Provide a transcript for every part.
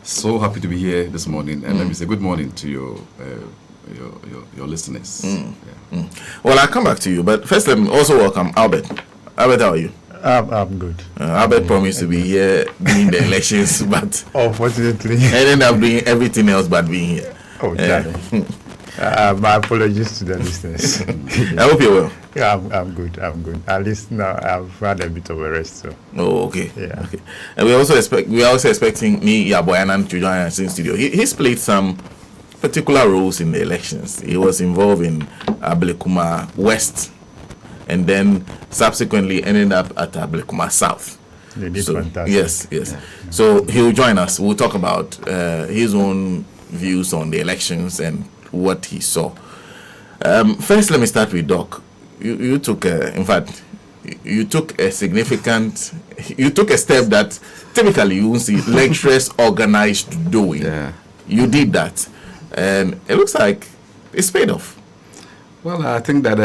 So happy to be here this morning, and let me say good morning to your listeners. Well, I'll come back to you, but first let me also welcome Albert. Albert, how are you? I'm good. Albert promised to be here during the elections, but unfortunately, I ended up doing everything else but being here. Oh, darling. My apologies to the listeners. I hope you're well. Yeah, I'm good. At least now I've had a bit of a rest. So. Oh, okay. Yeah. Okay. And we are also expecting me, YARBOI, ANNAN to join us in studio. He's played some particular roles in the elections. He was involved in Ablekuma West, and then subsequently ended up at Ablekuma South. They did fantastic. Yes. Yeah. So he'll join us. We'll talk about his own views on the elections and what he saw. First, let me start with Doc. You took, you took a step that typically you won't see lecturers organized doing. Yeah. You did that, and it looks like it's paid off. Well, I think that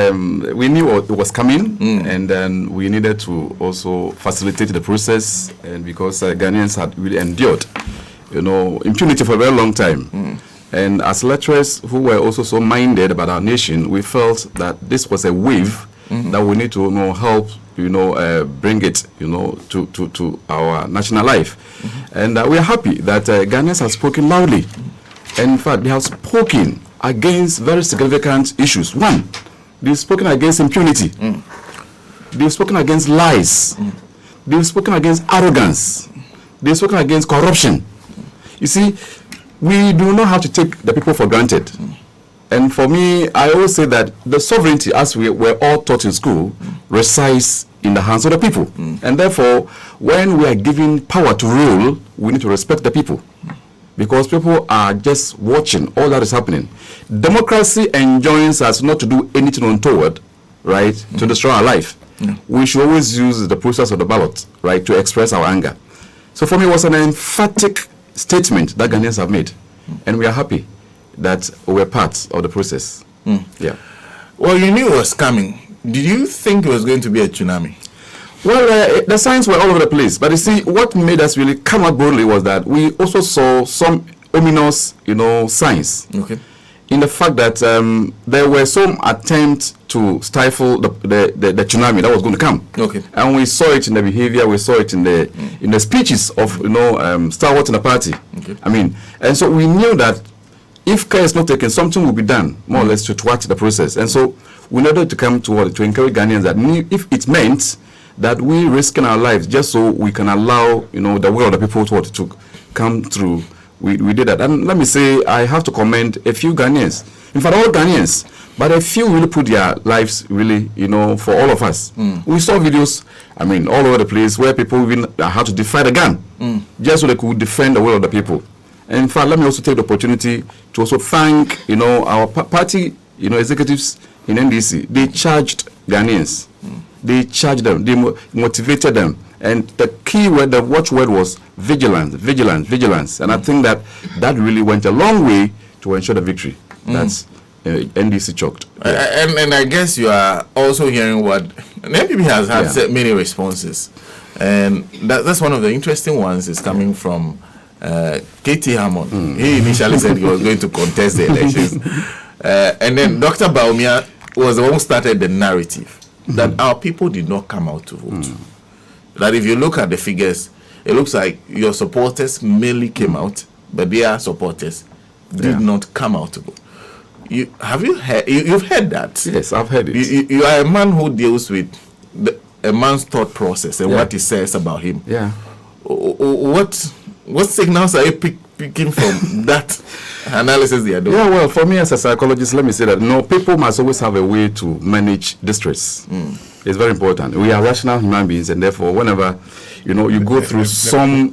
we knew it was coming, and then we needed to also facilitate the process, and because Ghanaians had really endured, impunity for a very long time. And as lecturers who were also so minded about our nation, we felt that this was a wave that we need to help, bring it, to our national life. And we are happy that Ghanaians have spoken loudly. And in fact, they have spoken against very significant issues. One, they've spoken against impunity. They've spoken against lies. They've spoken against arrogance. They've spoken against corruption. You see, we do not have to take the people for granted. And for me, I always say that the sovereignty, as we were all taught in school, resides in the hands of the people. And therefore, when we are given power to rule, we need to respect the people. Because people are just watching all that is happening. Democracy enjoins us not to do anything untoward, right, to destroy our life. We should always use the process of the ballot, right, to express our anger. So for me, it was an emphatic statement that Ghanaians have made, and we are happy that we were part of the process. Yeah. Well, you knew it was coming. Did you think it was going to be a tsunami? Well, the signs were all over the place, but you see, what made us really come out boldly was that we also saw some ominous, signs. Okay. In the fact that there were some attempts to stifle the tsunami that was going to come. Okay. And we saw it in the behavior, we saw it in the speeches of stalwarts in the party. Okay. And so we knew that if care is not taken, something will be done more or less to thwart the process. And so we needed to come to encourage Ghanaians that if it meant that we risking our lives just so we can allow the will of the people to come through, we did that. And let me say, I have to commend a few Ghanaians, in fact all Ghanaians, but a few really put their lives really, for all of us. We saw videos, all over the place where people even had to defy the gun, just so they could defend the will of the people. And in fact, let me also take the opportunity to also thank, our party, executives in NDC. They charged Ghanaians. They charged them, they motivated them. And the key word, the watchword was vigilance. And I think that really went a long way to ensure the victory. That's NDC chalked. Yeah. And I guess you are also hearing what NPP has had many responses. And that's one of the interesting ones is coming from K.T. Hammond. He initially said he was going to contest the elections. And then Dr. Baumia was the one who started the narrative that our people did not come out to vote. That if you look at the figures, it looks like your supporters mainly came out, but their supporters did not come out to vote. You've heard that? Yes, I've heard it. You are a man who deals with a man's thought process and what he says about him. Yeah. What signals are you picking from that analysis they are doing? Yeah, well, for me as a psychologist, let me say that people must always have a way to manage distress. It's very important. We are rational human beings, and therefore, whenever you go through some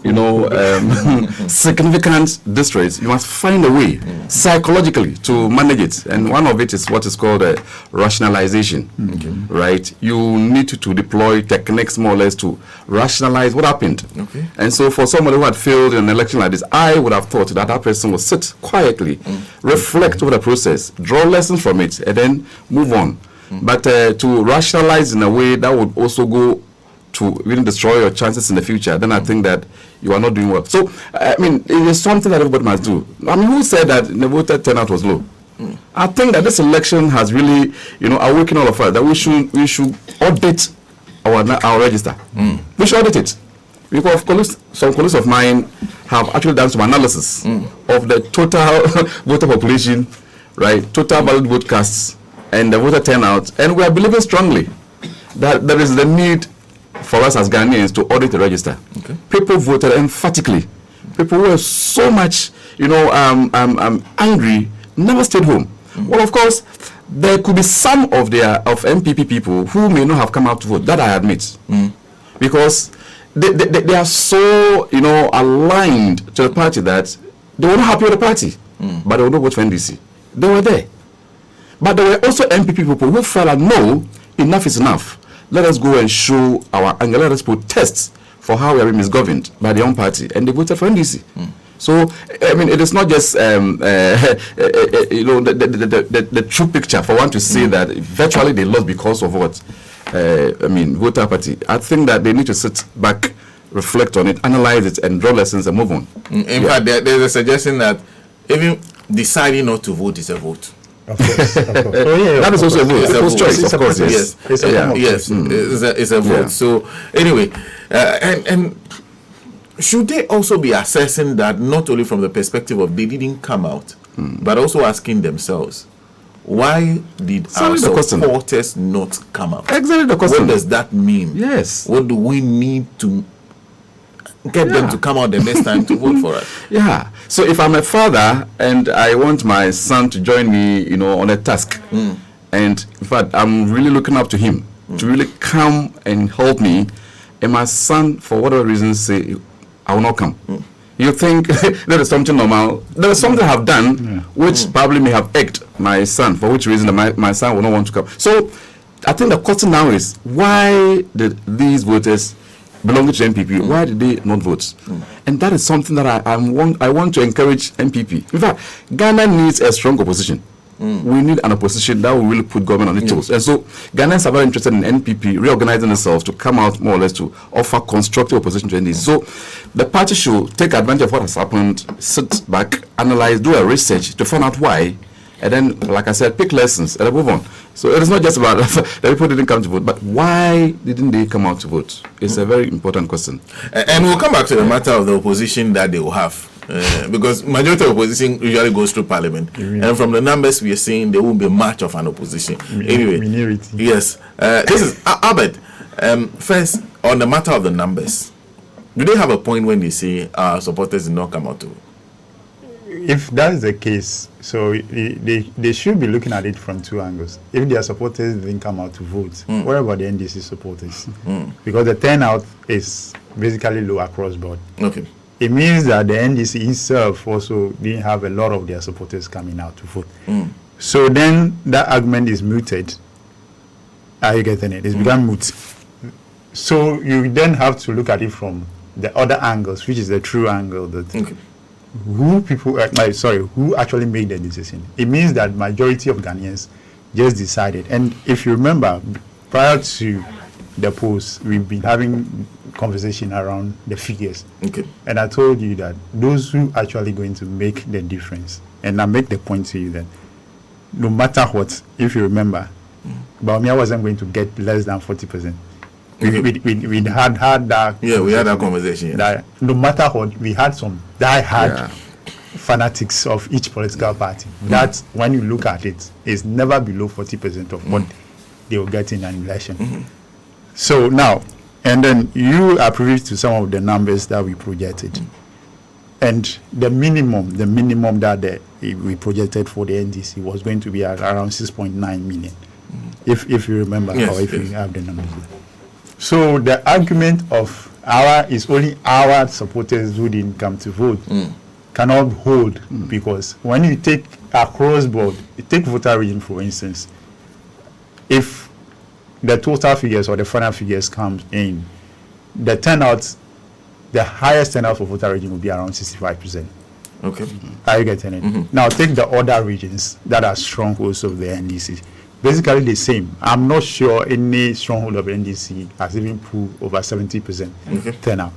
significant distress, you must find a way psychologically to manage it. And one of it is what is called rationalization. Right? You need to deploy techniques more or less to rationalize what happened. Okay. And so for somebody who had failed in an election like this, I would have thought that person would sit quietly, reflect over the process, draw lessons from it, and then move on. But to rationalize in a way that would also go to really destroy your chances in the future, then I think that you are not doing well. So, I mean, it is something that everybody must do. I mean, who said that the voter turnout was low? I think that this election has really, awakened all of us that we should audit our register. We should audit it. Because some colleagues of mine have actually done some analysis of the total voter population, right? Total valid vote casts and the voter turnout, and we are believing strongly that there is the need for us as Ghanaians to audit the register. Okay. People voted emphatically. People were so much, angry, never stayed home. Well, of course, there could be some of MPP people who may not have come out to vote. That I admit, because they are so, aligned to the party that they were not happy with the party, but they will not vote for NDC. They were there. But there were also MPP people who felt like, no, enough is enough. Let us go and show our anger. Let us protest for how we are misgoverned by their own party. And they voted for NDC. So, I mean, it is not just, the true picture for one to say that virtually they lost because of what? Voter apathy. I think that they need to sit back, reflect on it, analyze it, and draw lessons and move on. In fact, there's a suggestion that even deciding not to vote is a vote. Of course. Oh, that is also a vote. It's a vote choice, of course. Yes, it's a vote. So anyway, and should they also be assessing that not only from the perspective of they didn't come out, but also asking themselves, why did our supporters not come out? Exactly the question. What does that mean? Yes. What do we need to get them to come out the next time to vote for us? Yeah. So if I'm a father and I want my son to join me, on a task, and in fact I'm really looking up to him to really come and help me, and my son, for whatever reason, say I will not come. You think there is something normal? There is something I have done which probably may have egged my son, for which reason my son will not want to come. So I think the question now is, why did these voters belonging to NPP, why did they not vote? And that is something that I want to encourage NPP. In fact, Ghana needs a strong opposition. We need an opposition that will really put government on its toes. And so Ghanaians are very interested in NPP reorganizing themselves to come out more or less to offer constructive opposition to NDC. So the party should take advantage of what has happened, sit back, analyze, do a research to find out why, and then, like I said, pick lessons and move on. So it is not just about that people didn't come to vote, but why didn't they come out to vote? It's a very important question. And we'll come back to the matter of the opposition that they will have. Because majority of opposition usually goes through parliament. And from the numbers we are seeing, there won't be much of an opposition. Anyway, minority. Yes. This is Albert. First, on the matter of the numbers, do they have a point when they say our supporters did not come out to vote? If that is the case, so they should be looking at it from two angles. If their supporters didn't come out to vote, what about the NDC supporters? Because the turnout is basically low across board. Okay. It means that the NDC itself also didn't have a lot of their supporters coming out to vote. So then that argument is mooted. Are you getting it? It's become moot. So you then have to look at it from the other angles, which is the true angle that who actually made the decision. It means that majority of Ghanaians just decided. And if you remember, prior to the polls, we've been having conversation around the figures. Okay. And I told you that those who actually going to make the difference, and I make the point to you that no matter what, if you remember, Baumia wasn't going to get less than 40%. We had that. Yeah, we had that conversation. That no matter what, we had some die-hard fanatics of each political party. That when you look at it, is never below 40% of what they will get in an election. So now, and then you are privy to some of the numbers that we projected, and the minimum that we projected for the NDC was going to be at around 6.9 million, if you remember, or if you have the numbers there. So the argument of is only our supporters who didn't come to vote cannot hold, because when you take across board, you take voter region for instance, if the total figures or the final figures come in, the turnout, the highest turnout for voter region will be around 65%. Okay. Are you getting it? Now take the other regions that are strong also of the NDC. basically the same. I'm not sure any stronghold of NDC has even proved over 70% turnout.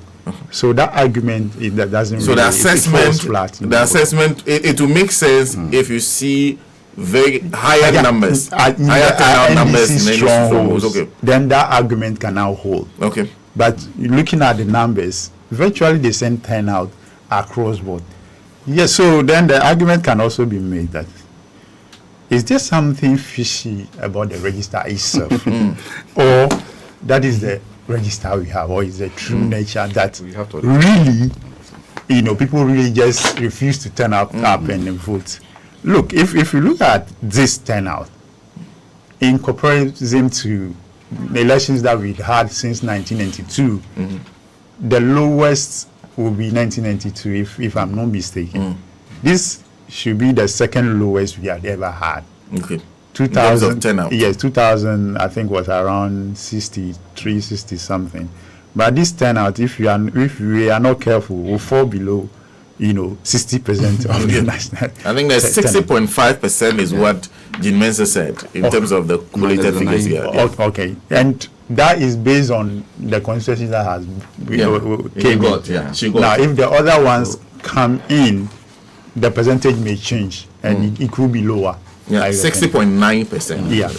So that argument that doesn't. So really, the assessment, flat, the assessment, it will make sense if you see very higher numbers, higher turnout numbers in any strongholds. Okay. Then that argument can now hold. Okay. But looking at the numbers, virtually the same turnout across board. Yes. So then the argument can also be made that is there something fishy about the register itself, or that is the register we have, or is the true nature that We have to really, people really just refuse to turn up and vote. Look, if you look at this turnout in comparison to the elections that we had since 1992, the lowest will be 1992, if I'm not mistaken. This should be the second lowest we had ever had. Okay. 2000 turnout. Yes, 2000 I think was around 63, 60 something. But this turnout, if we are not careful, will fall below, 60% of the national. I think that 60.5% is what Ndc'S said in terms of the cumulative figures here. Okay, and that is based on the constituency that has came in. She got. Now, if the other ones come in, the percentage may change, and it could be lower. Yeah, 60.9%. Yeah.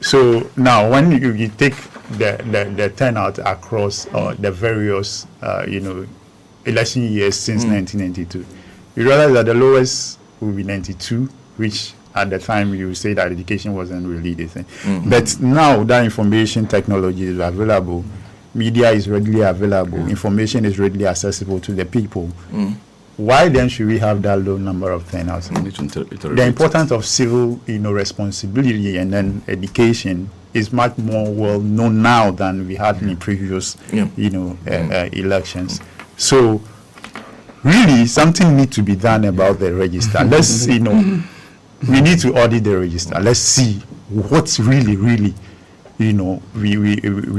So now, when you take the turnout across the various, election years since 1992, you realize that the lowest will be 92, which at the time you say that education wasn't really the thing. But now that information technology is available, media is readily available, information is readily accessible to the people. Why then should we have that low number of turnouts? The importance of civil, responsibility and then education is much more well known now than we had in previous, elections. So, really, something needs to be done about the register. Let's, we need to audit the register. Let's see what's really, we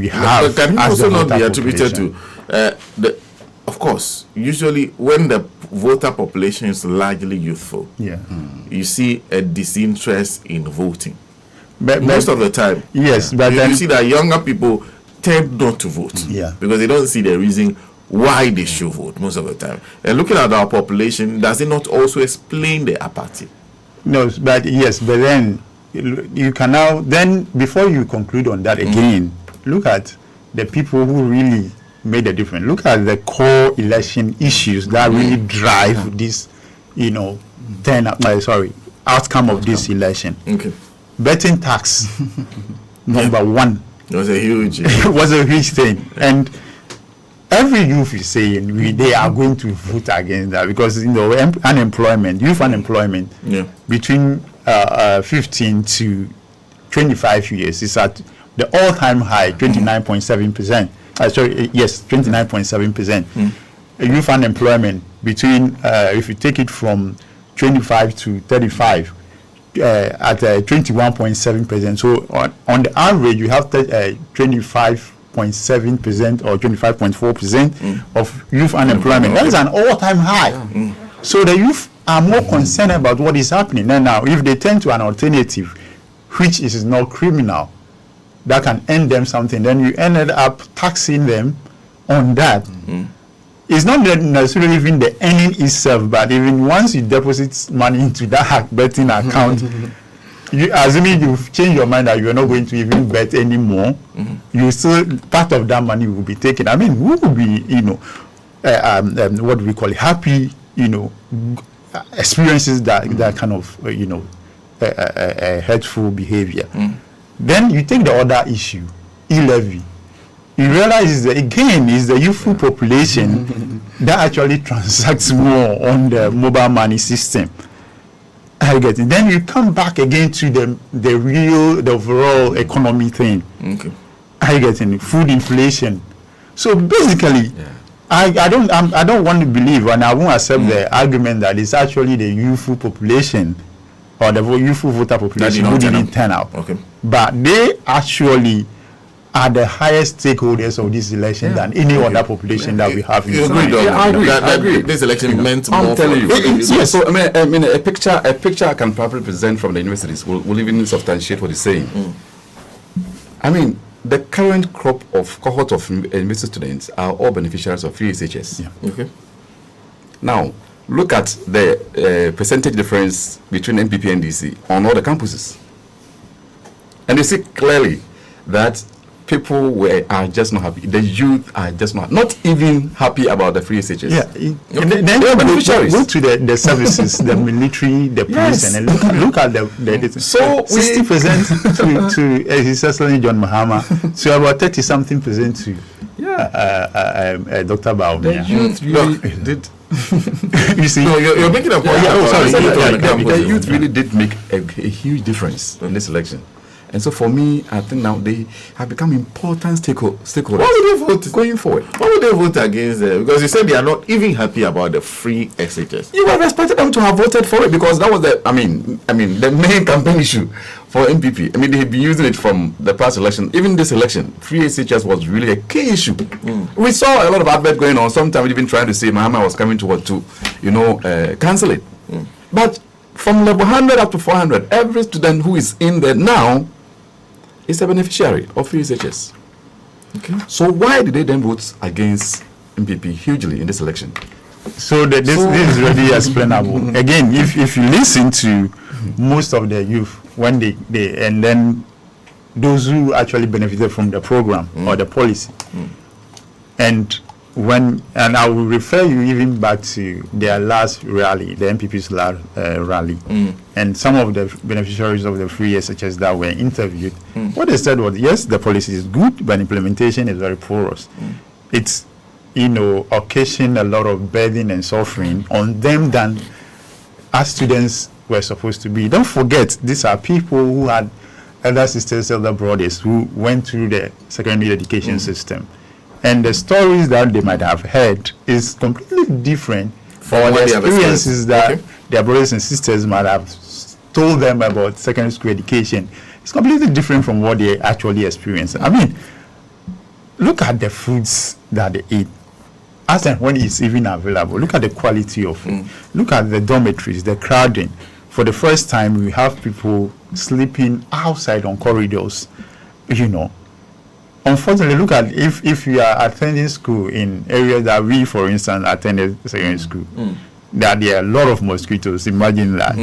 have. But can it as also the not be voter attributed population. to of course, usually when the voter population is largely youthful, you see a disinterest in voting. But most of the time, yes, but you then see that younger people tend not to vote, because they don't see the reason why they should vote most of the time. And looking at our population, does it not also explain the apathy? No, but yes, but then you can now, then before you conclude on that again, look at the people who really made a difference. Look at the core election issues that really drive this, outcome of this election. Okay. Betting tax, number one. It was a huge thing. And every youth is saying they are going to vote against that because unemployment, youth unemployment, between 15 to 25 years is at the all-time high, 29.7%. 29.7%. Youth unemployment between, if you take it from 25 to 35, at 21.7%. So on the average, you have 25.7% or 25.4% of youth unemployment. That is an all-time high. So the youth are more concerned about what is happening. And now, if they turn to an alternative, which is not criminal, that can earn them something, then you ended up taxing them on that. It's not necessarily even the earning itself, but even once you deposit money into that betting account, assuming you've changed your mind that you're not going to even bet anymore, you still, part of that money will be taken. I mean, who will be, what do we call it, happy, experiences that kind of, hurtful behavior. Then you take the other issue, e-levy. You realize that again is the youthful population that actually transacts more on the mobile money system. I get it. Then you come back again to the overall economy thing. Okay. I get it. Food inflation. So basically, I don't want to believe, and I won't accept the argument that it's actually the youthful population or the youthful voter population who didn't turn out. Okay. But they actually are the highest stakeholders of this election than any other population that we have in You Ghana. agree, I agree. This election meant I'm more telling you. Yes. So I mean, a picture I can probably present from the universities will even substantiate what he's saying. I mean, the current cohort of university students are all beneficiaries of free SHS. Yeah. Okay. Now, look at the percentage difference between MPP and DC on all the campuses, and you see clearly that people are just not happy. The youth are just not even happy about the free SHS. Yeah, then go to the services, the military, the police, and then look at the So 60% to His Excellency John Mahama, so about 30-something% to Dr. Baumia. The youth really did. You see, No, you're making a point. The youth really did make a huge difference in this election. And so for me, I think now they have become important stakeholders. Why would they vote going forward? Why would they vote against them? Because you said they are not even happy about the free SHS. You would have expected them to have voted for it because that was the the main campaign issue for MPP. I mean, they've been using it from the past election. Even this election, free SHS was really a key issue. We saw a lot of advert going on. Sometimes even trying to say Mahama was coming to cancel it. But from level 100 up to 400, every student who is in there now is a beneficiary of free SHS. Okay. So why did they then vote against MPP hugely in this election? So this is really explainable. Again, if you listen to most of the youth when they and then those who actually benefited from the program or the policy, and I will refer you even back to their last rally, the MPP's last rally, and some of the beneficiaries of the free SHS that were interviewed, what they said was, yes, the policy is good, but implementation is very porous. It's, occasioned a lot of burden and suffering on them than as students were supposed to be. Don't forget, these are people who had elder sisters, elder brothers who went through the secondary education system. And the stories that they might have heard is completely different from the experiences that their brothers and sisters might have told them about secondary school education. It's completely different from what they actually experienced. I mean, look at the foods that they eat, as and when it's even available. Look at the quality of food. Look at the dormitories, the crowding. For the first time, we have people sleeping outside on corridors, Unfortunately, look at if you are attending school in areas that we, for instance, attended secondary school, that there are a lot of mosquitoes. Imagine that.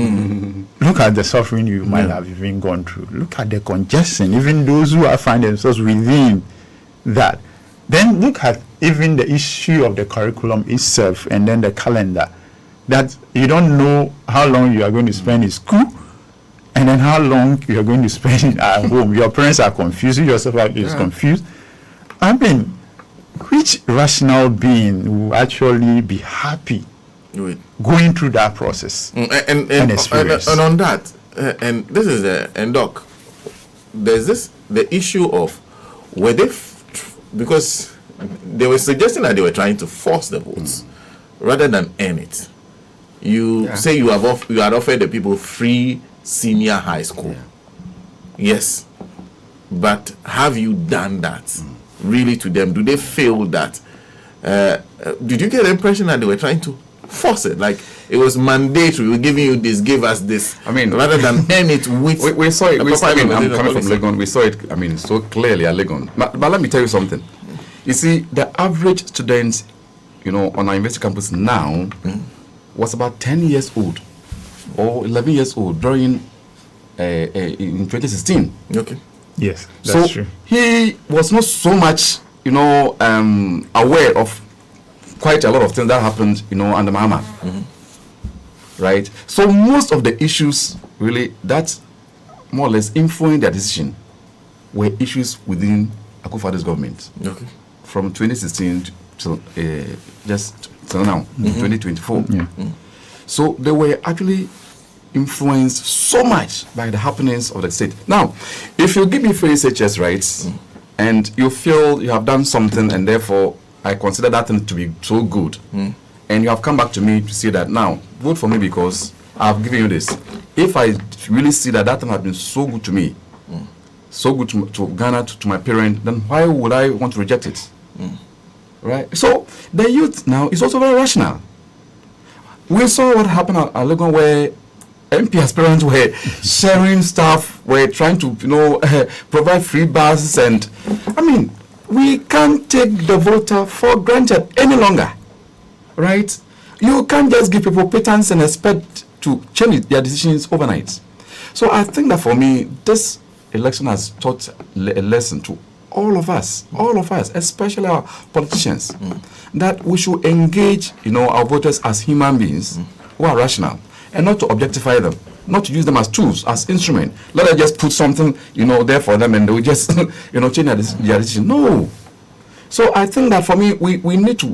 Look at the suffering you might have even gone through. Look at the congestion, even those who are find themselves within that. Then look at even the issue of the curriculum itself and then the calendar, that you don't know how long you are going to spend in school and then how long you are going to spend at home. Your parents are confused, you yourself are confused. I mean, which rational being will actually be happy going through that process and experience? And on that, and this is Doc, there's the issue of were they because they were suggesting that they were trying to force the votes rather than earn it. You say you had offered the people free senior high school. Yes, but have you done that really to them? Do they feel that? Did you get the impression that they were trying to force it, like it was mandatory, we're giving you this, give us this, rather than earn it with we saw it. I'm coming from Legon. We saw it, so clearly at Legon. But let me tell you something. You see, the average student, on our university campus now was about 10 years old or 11 years old during in 2016. Okay. Yes, that's true. He was not so much, aware of quite a lot of things that happened, under Mahama. Right? So most of the issues really that more or less influenced their decision were issues within Akufo-Addo's government. Okay. From 2016 to just till now, 2024. So they were actually influenced so much by the happenings of the state. Now, if you give me free SHS rights and you feel you have done something and therefore I consider that thing to be so good, and you have come back to me to say that now, vote for me because I've given you this. If I really see that thing has been so good to me, so good to Ghana, to my parent, then why would I want to reject it? Right? So the youth now is also very rational. We saw what happened at Legon, where MP aspirants were sharing stuff, were trying to, provide free buses, and I mean, we can't take the voter for granted any longer, right? You can't just give people patterns and expect to change their decisions overnight. So I think that for me, this election has taught a lesson to all of us, especially our politicians, that we should engage, our voters as human beings who are rational, and not to objectify them, not to use them as tools, as instruments. Let us just put something, there for them, and they will just, change their decision. No. So I think that for me, we need to,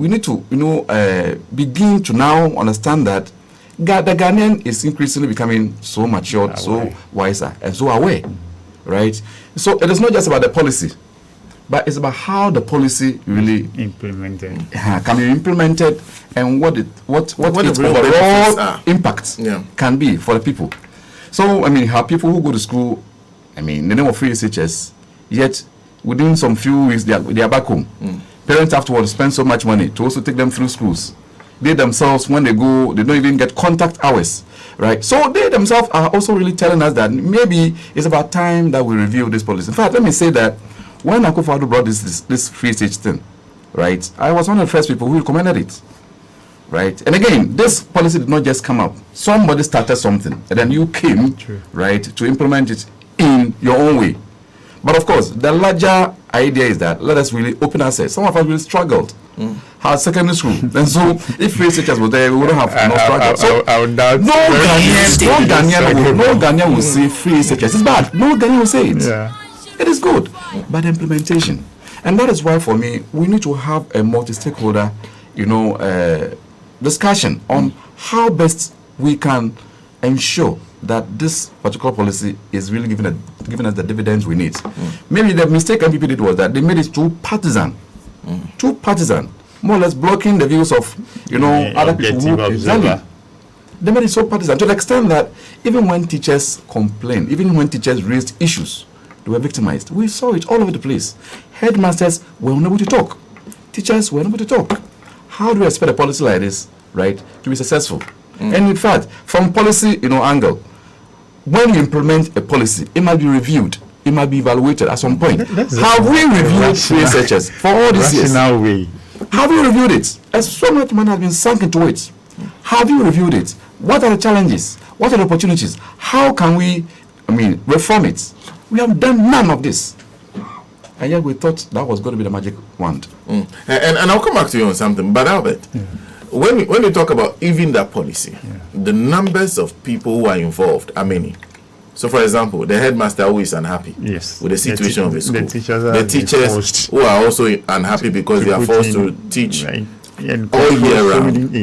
begin to now understand that the Ghanaian is increasingly becoming so matured, so wiser, and so aware, right? So it is not just about the policy, but it's about how the policy really can be implemented, and what its overall impact can be for the people. So, I mean, have people who go to school, I mean, the name of REASEARCHERS, yet within some few weeks they are back home. Parents afterwards spend so much money to also take them through schools. They themselves, when they go, they don't even get contact hours, right? So they themselves are also really telling us that maybe it's about time that we review this policy. In fact, let me say that when Akufo-Addo brought this free stage thing, right, I was one of the first people who recommended it, right? And again, this policy did not just come up. Somebody started something, and then you came, right, to implement it in your own way. But of course, the larger idea is that let us really open ourselves. Some of us really struggled. Had secondary school. And so if REASEARCHERS were there, we wouldn't have no struggle. So no Ghanaian will say REASEARCHERS. It's bad. No Ghanaian will say it. It is good. But implementation. And that is why for me, we need to have a multi-stakeholder, discussion on how best we can ensure that this particular policy is really giving us the dividends we need. Maybe the mistake MPP did was that they made it too partisan, more or less blocking the views of other people who they made it so partisan to the extent that even when teachers complained, even when teachers raised issues, they were victimized. We saw it all over the place. Headmasters were unable to talk. Teachers were unable to talk. How do we expect a policy like this, right, to be successful? And in fact, from policy angle, when you implement a policy, it might be reviewed, it might be evaluated at some point. Have we reviewed REASEARCHERS for all these years? Have you reviewed it? As so much money has been sunk into it. Have you reviewed it? What are the challenges? What are the opportunities? How can we, reform it? We have done none of this. And yet we thought that was going to be the magic wand. And I'll come back to you on something, but Albert, when you talk about even that policy, the numbers of people who are involved are many. So, for example, the headmaster who is unhappy with the situation of the school. The teachers who are also unhappy because they are forced to teach all year round.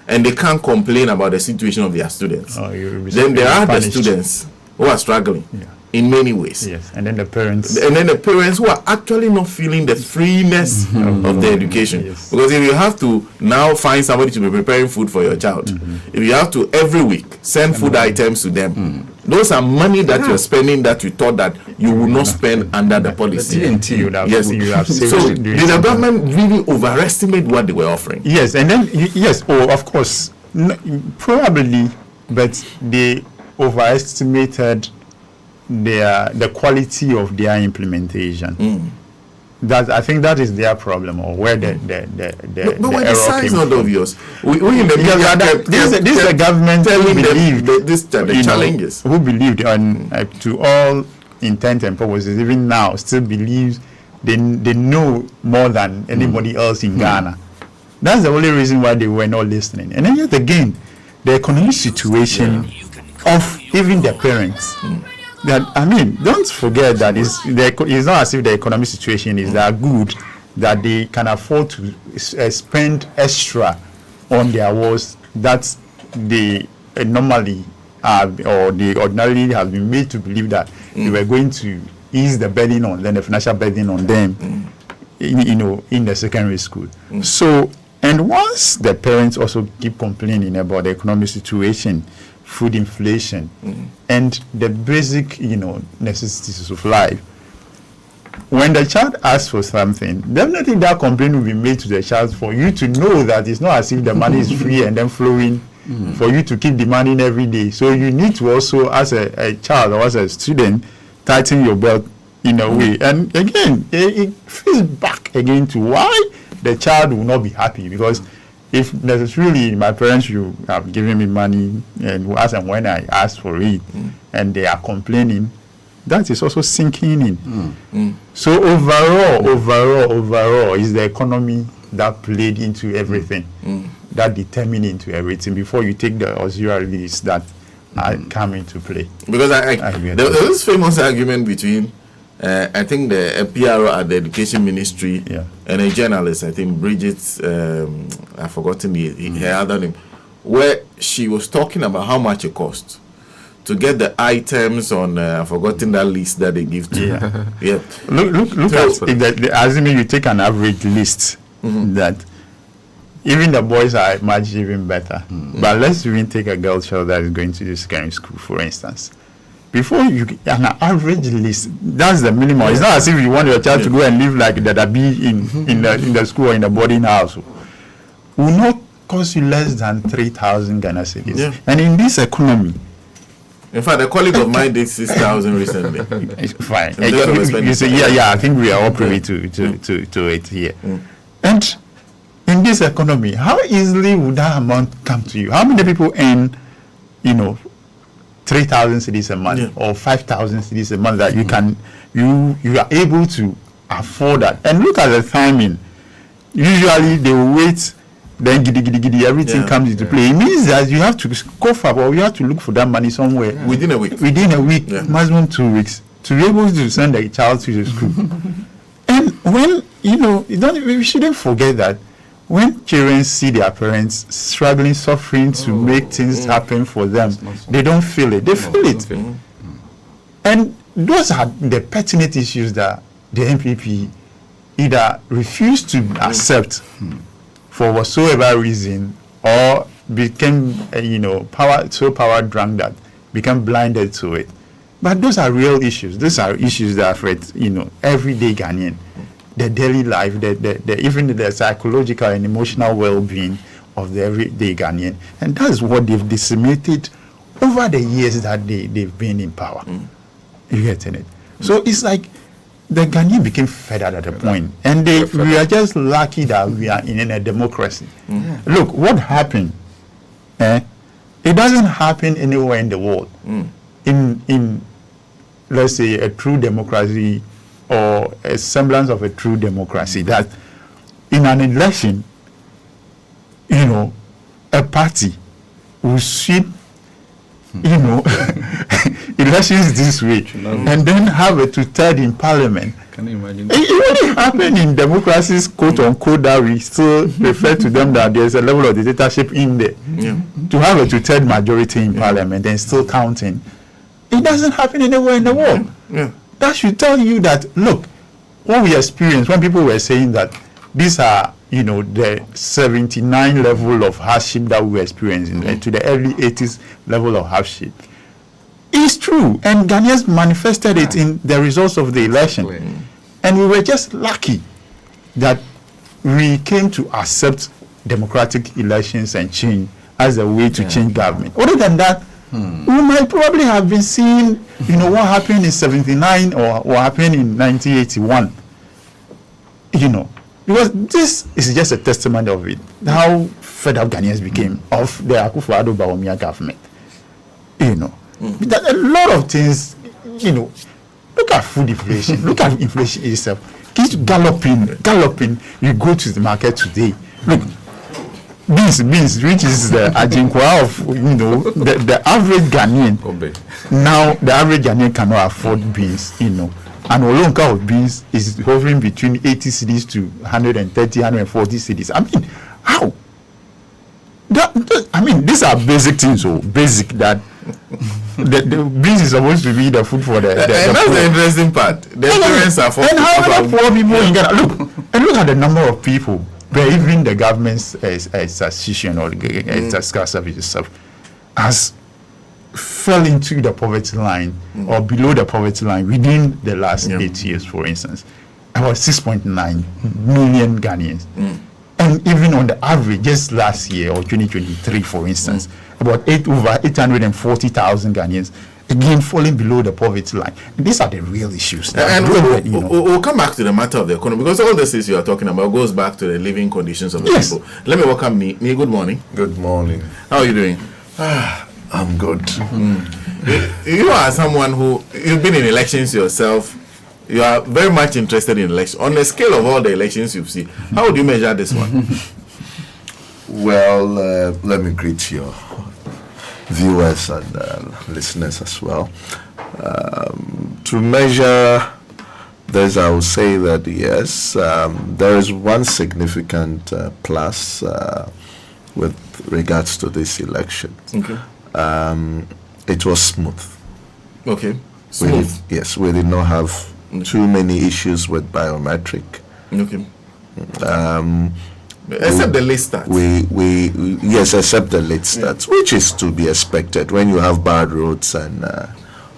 And they can't complain about the situation of their students. Then there are the students who are struggling. In many ways. And then the parents. And then the parents who are actually not feeling the freeness of the education. Because if you have to now find somebody to be preparing food for your child, if you have to every week send food items to them, those are money that you're spending that you thought that you would not spend under the policy. So did the government really overestimate what they were offering? Yes, and then, of course, probably, but they overestimated the quality of their implementation. That I think that is their problem, or where the error came from. Not obvious. We in the media, this is the government who believed the challenges. Who believed, and to all intent and purposes, even now still believes they know more than anybody else in Ghana. That's the only reason why they were not listening. And then yet again, the economic situation of even their parents. Don't forget that it's not as if the economic situation is that good that they can afford to spend extra on their wars that they normally have, or they ordinarily have been made to believe that they were going to ease the burden on them, the financial burden on them, in the secondary school. So, And once the parents also keep complaining about the economic situation, food inflation, and the basic, necessities of life, when the child asks for something, definitely that complaint will be made to the child for you to know that it's not as if the money is free and then flowing for you to keep demanding every day. So you need to also, as a child or as a student, tighten your belt in a way. And again, it feeds back again to why the child will not be happy, because if necessarily my parents should have given me money and as and when I ask for it and they are complaining, that is also sinking in. So overall is the economy that played into everything, that determined into everything before you take the auxiliaries that come into play. Because there was this famous argument between I think the PRO at the Education Ministry and a journalist, I think Bridget, I've forgotten her other name, where she was talking about how much it costs to get the items on, I've forgotten that list that they give to you. Look so, at assuming you take an average list, that even the boys are much even better. But let's even take a girl child that is going to the secondary school, for instance. Before you an average list, that's the minimum. It's not as if you want your child to go and live like that be in the school or in the boarding house. Will not cost you less than 3,000 Ghana cedis. And in this economy, in fact, a colleague of mine did 6,000 recently. It's fine. You say, I think we are all privy to it here. And in this economy, how easily would that amount come to you? How many people earn, 3,000 cedis a month or 5,000 cedis a month that you are able to afford that? And look at the timing. Usually they will wait, then giddy, everything comes into play. It means that you have to go for, or you have to look for that money somewhere within a week, maximum 2 weeks, to be able to send a child to the school. And when we shouldn't forget that when children see their parents struggling, suffering to make things happen for them, they don't feel it. They feel it. And those are the pertinent issues that the NPP either refuse to accept for whatsoever reason, or became power drunk that become blinded to it. But those are real issues. Those are issues that affect everyday Ghanaian, the daily life, even the psychological and emotional well-being of the everyday Ghanaian. And that's what they've disseminated over the years that they've been in power. You getting it? So it's like the Ghanaian became fed up at a point, and we are just lucky that we are in a democracy. Look, what happened? It doesn't happen anywhere in the world. In let's say a true democracy or a semblance of a true democracy, that in an election, a party will sweep elections this way and then have a two-third in parliament. Can you imagine? It only happened in democracies, quote unquote, that we still refer to them that there's a level of dictatorship in there. To have a two-third majority in parliament and still counting, it doesn't happen anywhere in the world. That should tell you that, look, what we experienced when people were saying that these are the 79 level of hardship that we were experiencing, to the early 80s level of hardship, is true. And Ghanaians manifested it in the results of the election. And we were just lucky that we came to accept democratic elections and change as a way to change government. Other than that, we might probably have been seeing, what happened in 79 or what happened in 1981. Because this is just a testament of it, how fed up Ghanaians became of the Akufo-Addo Bawumia government. That a lot of things, look at food inflation, look at inflation itself. Keeps galloping. You go to the market today, look, beans, which is the ajinkwa of, the average Ghanaian. Now, the average Ghanaian cannot afford beans, And Olonka of beans is hovering between 80 cedis to 130, 140 cedis. I mean, how? These are basic things, basic that the beans is supposed to be the food for the and that's the interesting part. The parents are for. And how many poor people in Ghana? Look at the number of people But even the government's association or the tax service itself has fell into the poverty line or below the poverty line within the last 8 years, for instance. About 6.9 million Ghanaians. And even on the average, just last year or 2023, for instance, about over 840,000 Ghanaians, again falling below the poverty line. And these are the real issues. And we'll come back to the matter of the economy, because all this is you are talking about goes back to the living conditions of the people. Let me welcome Nee. Good morning. Good morning. How are you doing? I'm good. You are someone who, you've been in elections yourself. You are very much interested in elections. On the scale of all the elections you've seen, how would you measure this one? Well, let me greet your viewers and listeners as well. To measure this, I would say that yes, there is one significant plus with regards to this election. Okay. It was smooth. Okay. Smooth. We did not have too many issues with biometric. Okay. Except the late start. Yes, except the late start, which is to be expected when you have bad roads and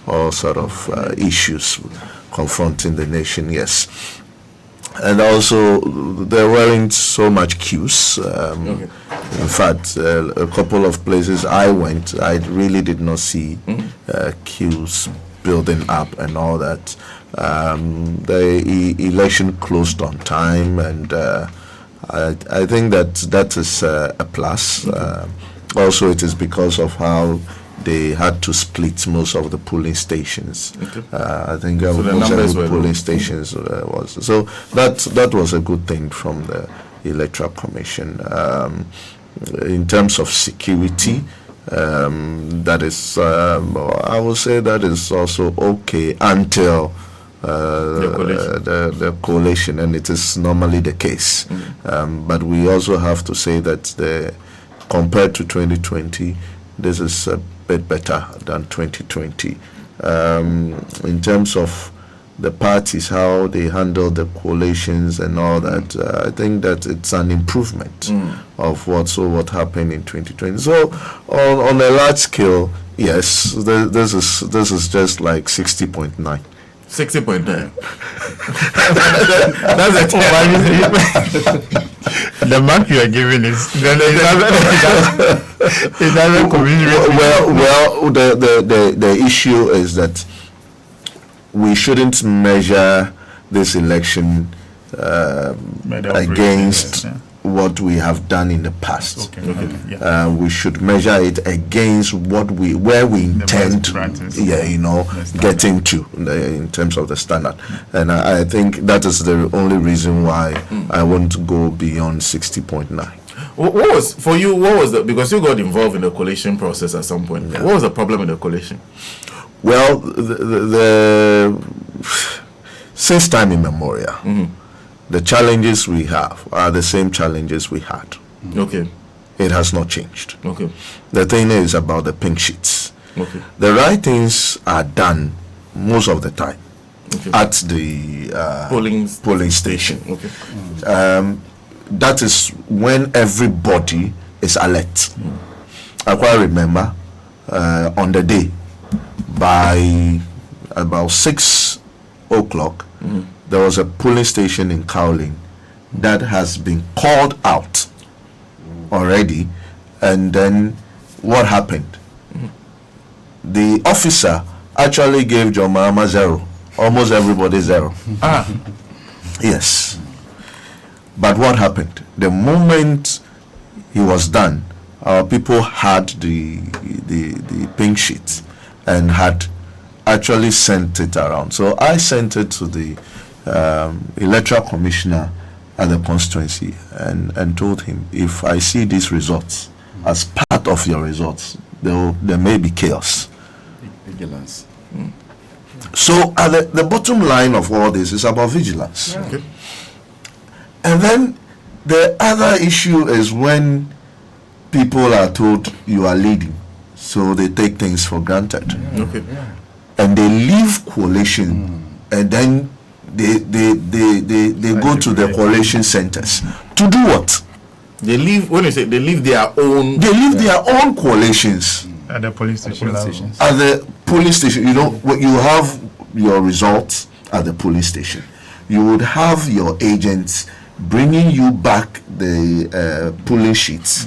all sort of issues confronting the nation. Yes, and also there weren't so much queues. In fact, a couple of places I went, I really did not see queues building up and all that. The election closed on time, and I think that is a plus. Also, it is because of how they had to split most of the polling stations. I think so the numbers were polling stations was so that was a good thing from the Electoral Commission. In terms of security, that is, I would say that is also okay until the coalition, and it is normally the case. But we also have to say that compared to 2020, this is a bit better than 2020. In terms of the parties, how they handle the coalitions and all that, I think that it's an improvement of what happened in 2020. So on a large scale, yes, this is just like 60.9. 60.9. That's the mark you are giving is well, the issue is that we shouldn't measure this election against what we have done in the past. We should measure it against where we intend getting to in terms of the standard. And I think that is the only reason why I won't go beyond 60.9. What was because you got involved in the coalition process at some point? What was the problem in the coalition? Well, since time immemorial, the challenges we have are the same challenges we had. Okay. It has not changed. Okay. The thing is about the pink sheets. Okay. The right things are done most of the time at the polling station. Okay. That is when everybody is alert. I quite remember on the day, by about 6 o'clock, there was a polling station in Cowling that has been called out already. And then what happened? The officer actually gave John Mahama 0, almost everybody 0. Yes. But what happened? The moment he was done, our people had the pink sheet and had actually sent it around. So I sent it to the electoral commissioner at the constituency and told him, if I see these results as part of your results, there may be chaos. Vigilance. So the bottom line of all this is about vigilance. Yeah. Okay. And then the other issue is when people are told you are leading, so they take things for granted. Okay. And they leave coalition, and then they go to the coalition centers. To do what? They leave, when you say they leave their own... They leave their own coalitions. At the police station level. At the police station, you know, you have your results at the police station. You would have your agents bringing you back the polling sheets.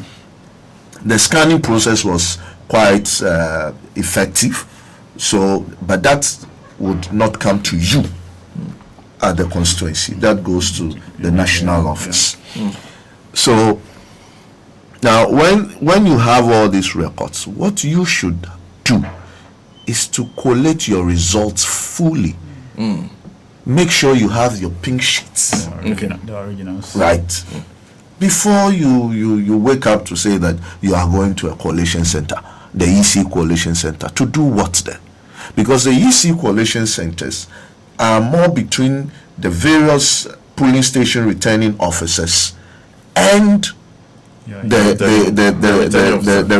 The scanning process was quite effective, so, but that would not come to you at the constituency. That goes to the national office. So now when you have all these records, what you should do is to collate your results fully. Make sure you have your pink sheets. The originals. Right. Before you wake up to say that you are going to a coalition center, the EC coalition center, to do what then? Because the EC coalition centers are more between the various polling station returning officers and the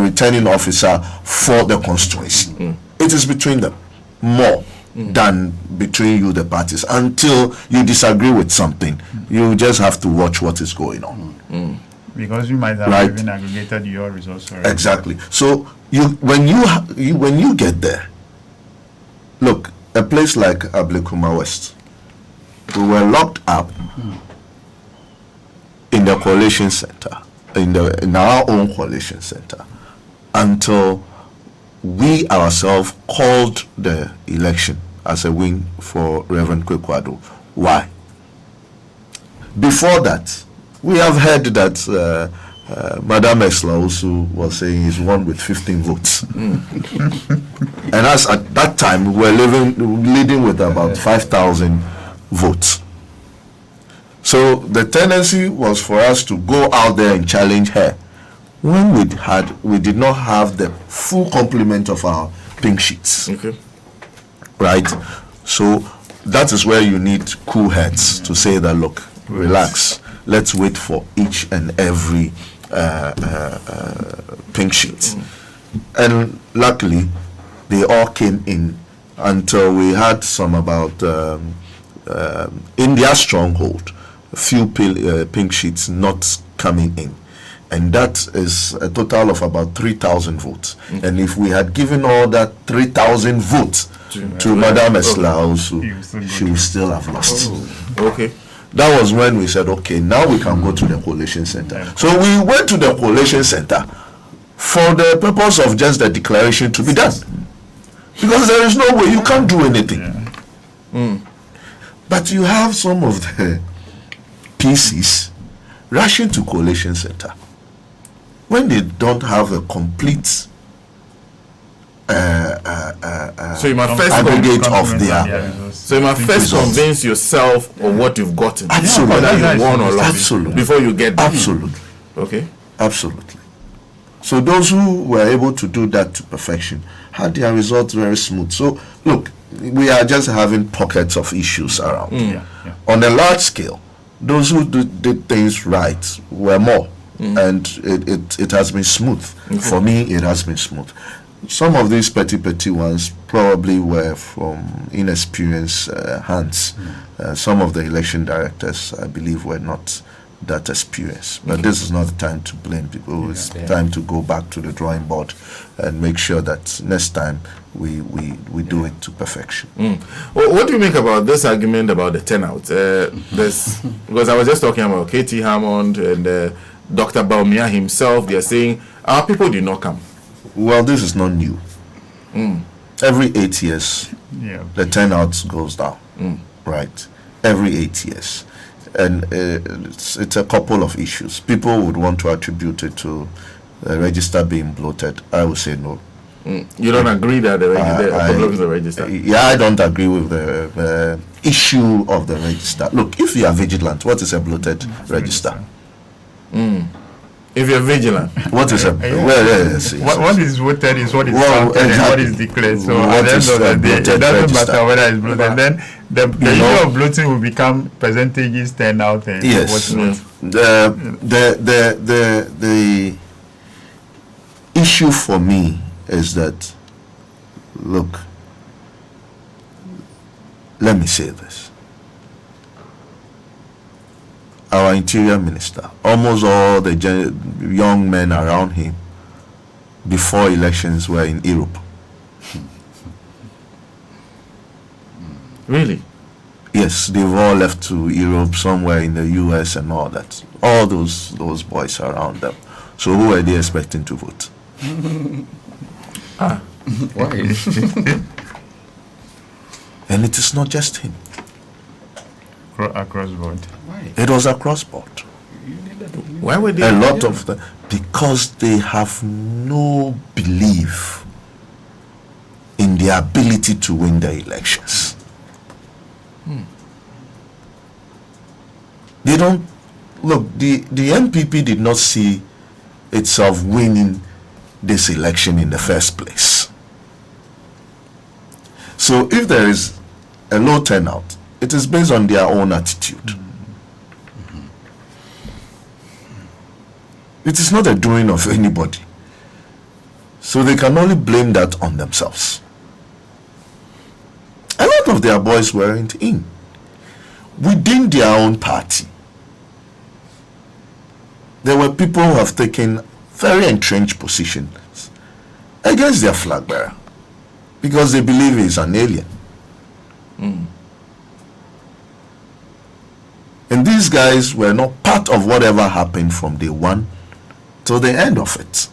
returning officer for the constituency. It is between them more than between you, the parties. Until you disagree with something, you just have to watch what is going on. Because you might have even aggregated your results already. Exactly. So when you get there, look, a place like Ablekuma West, we were locked up in the coalition center, in our own coalition center, until we ourselves called the election as a win for Reverend Kwekwadu. Why? Before that, we have heard that Madam Esla also was saying he's won with 15 votes. And as at that time, we were leading with about 5,000 votes. So the tendency was for us to go out there and challenge her when we did not have the full complement of our pink sheets. Right? So that is where you need cool heads to say that, look, relax, let's wait for each and every pink sheet. And luckily they all came in until we had some about in their stronghold, a few pink sheets not coming in. And that is a total of about 3,000 votes. And if we had given all that 3,000 votes to Madame Esla also, she would still have lost. That was when we said, okay, now we can go to the coalition center. So we went to the coalition center for the purpose of just the declaration to be done. Because there is no way, you can't do anything. But you have some of the PCs rushing to coalition center when they don't have a complete so you must first aggregate of their. So you must first convince yourself of what you've gotten. Absolutely. Whether you won or lost. Absolutely. Before you get there. Absolutely. Okay. Absolutely. So those who were able to do that to perfection had their results very smooth. So look, we are just having pockets of issues around. On a large scale, those who did things right were more, and it has been smooth. For me, it has been smooth. Some of these petty ones probably were from inexperienced hands. Some of the election directors, I believe, were not that experienced. But this is not the time to blame people. It's time to go back to the drawing board and make sure that next time we do it to perfection. Well, what do you make about this argument about the turnout? Because I was just talking about K.T. Hammond and Dr. Baumia himself. They are saying our people did not come. Well, this is not new. Every 8 years, the turnout goes down. Right? Every 8 years. And it's a couple of issues. People would want to attribute it to the register being bloated. I would say no. You don't agree that the problem is the register? Yeah, I don't agree with the issue of the register. Look, if you are vigilant, what is a bloated register? If you're vigilant, what is what is voted is what is counted and what is declared. So at the end of the day, it doesn't matter whether it's bloated. Then the issue of bloating will become percentages, turnout, and what's not. The issue for me is that, look, let me say this. our interior minister, almost all the young men around him before elections were in Europe. Really? Yes, they've all left to Europe, somewhere in the US and all that. All those boys around them. So who are they expecting to vote? Why? And it is not just him. Across board. Why? It was across board. Why would they? A lot of them, because they have no belief in their ability to win the elections. They don't look. The NPP did not see itself winning this election in the first place. So if there is a low turnout, it is based on their own attitude. It is not a doing of anybody. So they can only blame that on themselves. A lot of their boys weren't in. Within their own party, there were people who have taken very entrenched positions against their flag bearer because they believe he's an alien. And these guys were not part of whatever happened from day one till the end of it.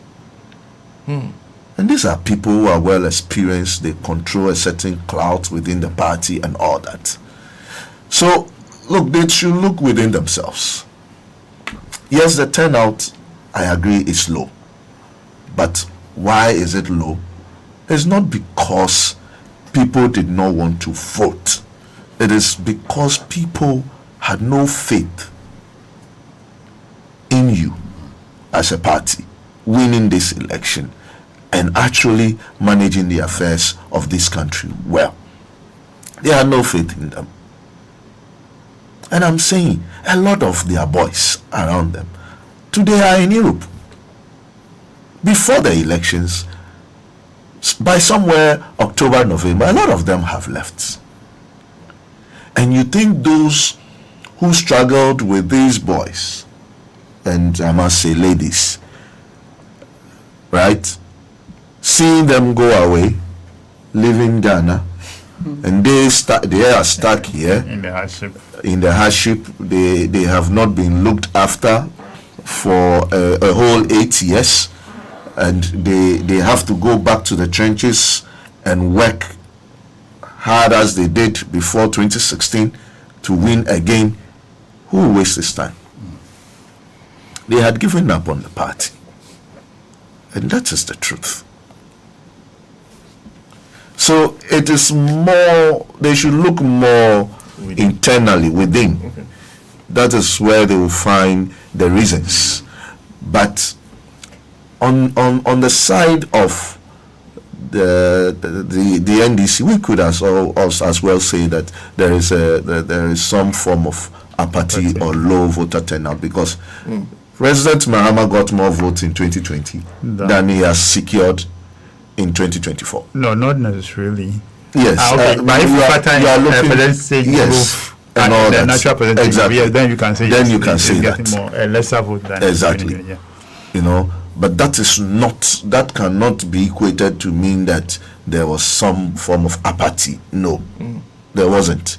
And these are people who are well experienced. They control a certain clout within the party and all that. So, look, they should look within themselves. Yes, the turnout, I agree, is low. But why is it low? It's not because people did not want to vote. It is because people had no faith in you as a party winning this election and actually managing the affairs of this country well. They had no faith in them. And I'm saying a lot of their boys around them today are in Europe. Before the elections, by somewhere October, November, a lot of them have left. And you think those who struggled with these boys, and I must say ladies, right, seeing them go away, leaving Ghana, and they are stuck here In the hardship. They have not been looked after for a whole 8 years, and they have to go back to the trenches and work hard as they did before 2016 to win again. Who will waste this time? They had given up on the party, and that is the truth. So it is more, they should look more internally within. Okay. That is where they will find the reasons. But on the side of the NDC, we could as well say that there is some form of apathy or low voter turnout, because President Mahama got more votes in 2020 than he has secured in 2024. No, not necessarily. Yes, Okay, but if you factor in percentage yes, growth and all the that. natural percentage, Exactly. yes, then you can say Then yes, you can it's say getting that. more a lesser vote than Exactly. yeah. You know, but that cannot be equated to mean that there was some form of apathy. No, there wasn't.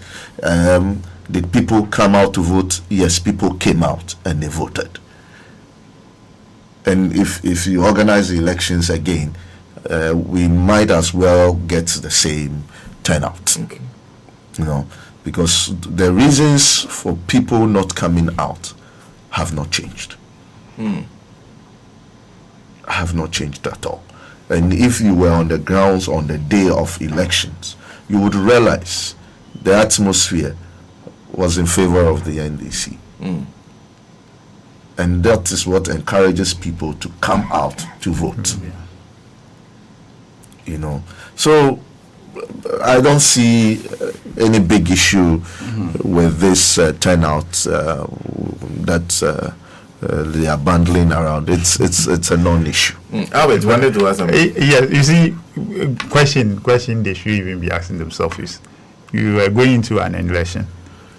Did people come out to vote? Yes, people came out and they voted. And if you organize the elections again, we might as well get the same turnout. Okay. You know, because the reasons for people not coming out have not changed. Have not changed at all. And if you were on the grounds on the day of elections, you would realize the atmosphere was in favor of the NDC. And that is what encourages people to come out to vote. You know, so I don't see any big issue with this turnout that they are bundling around. It's a non-issue. Albert wanted to ask something. Yeah, you see, question they should even be asking themselves is, you are going into an election.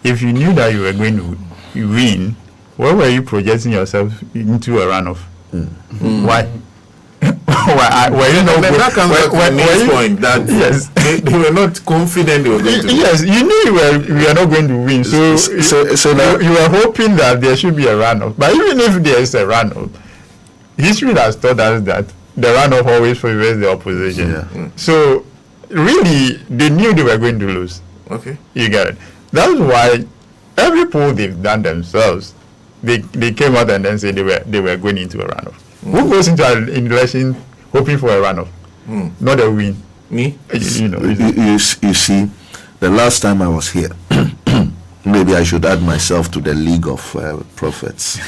If you knew that you were going to win where were you projecting yourself into a runoff? Why? Were you not? That comes back to Neil's point that yes, they were not confident they were going to. Yes, you knew you were not going to win, so now you were hoping that there should be a runoff. But even if there is a runoff, history has taught us that the runoff always favors the opposition. Yeah. So really, they knew they were going to lose. Okay. You get it. That's why every poll they've done themselves, they came out and then said they were going into a runoff. Who goes into an election hoping for a runoff? Not a win. Me? You see, the last time I was here, maybe I should add myself to the League of Prophets.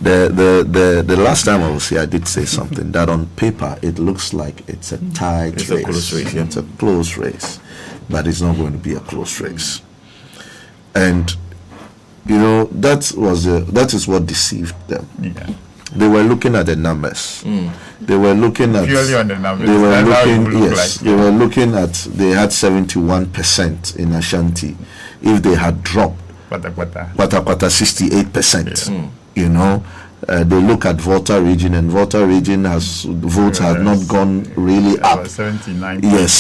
The last time I was here, I did say something that on paper it looks like it's a tight race. A close race. Yeah. It's a close race, but it's not going to be a close race. And that is what deceived them. Yeah. They were looking at the numbers. They were looking at purely on the numbers. They were looking. Yes, they were looking at. They had 71% in Ashanti. If they had dropped, Kwata 68%. They look at Volta region, and Volta region votes had not gone really up. 79. Yes,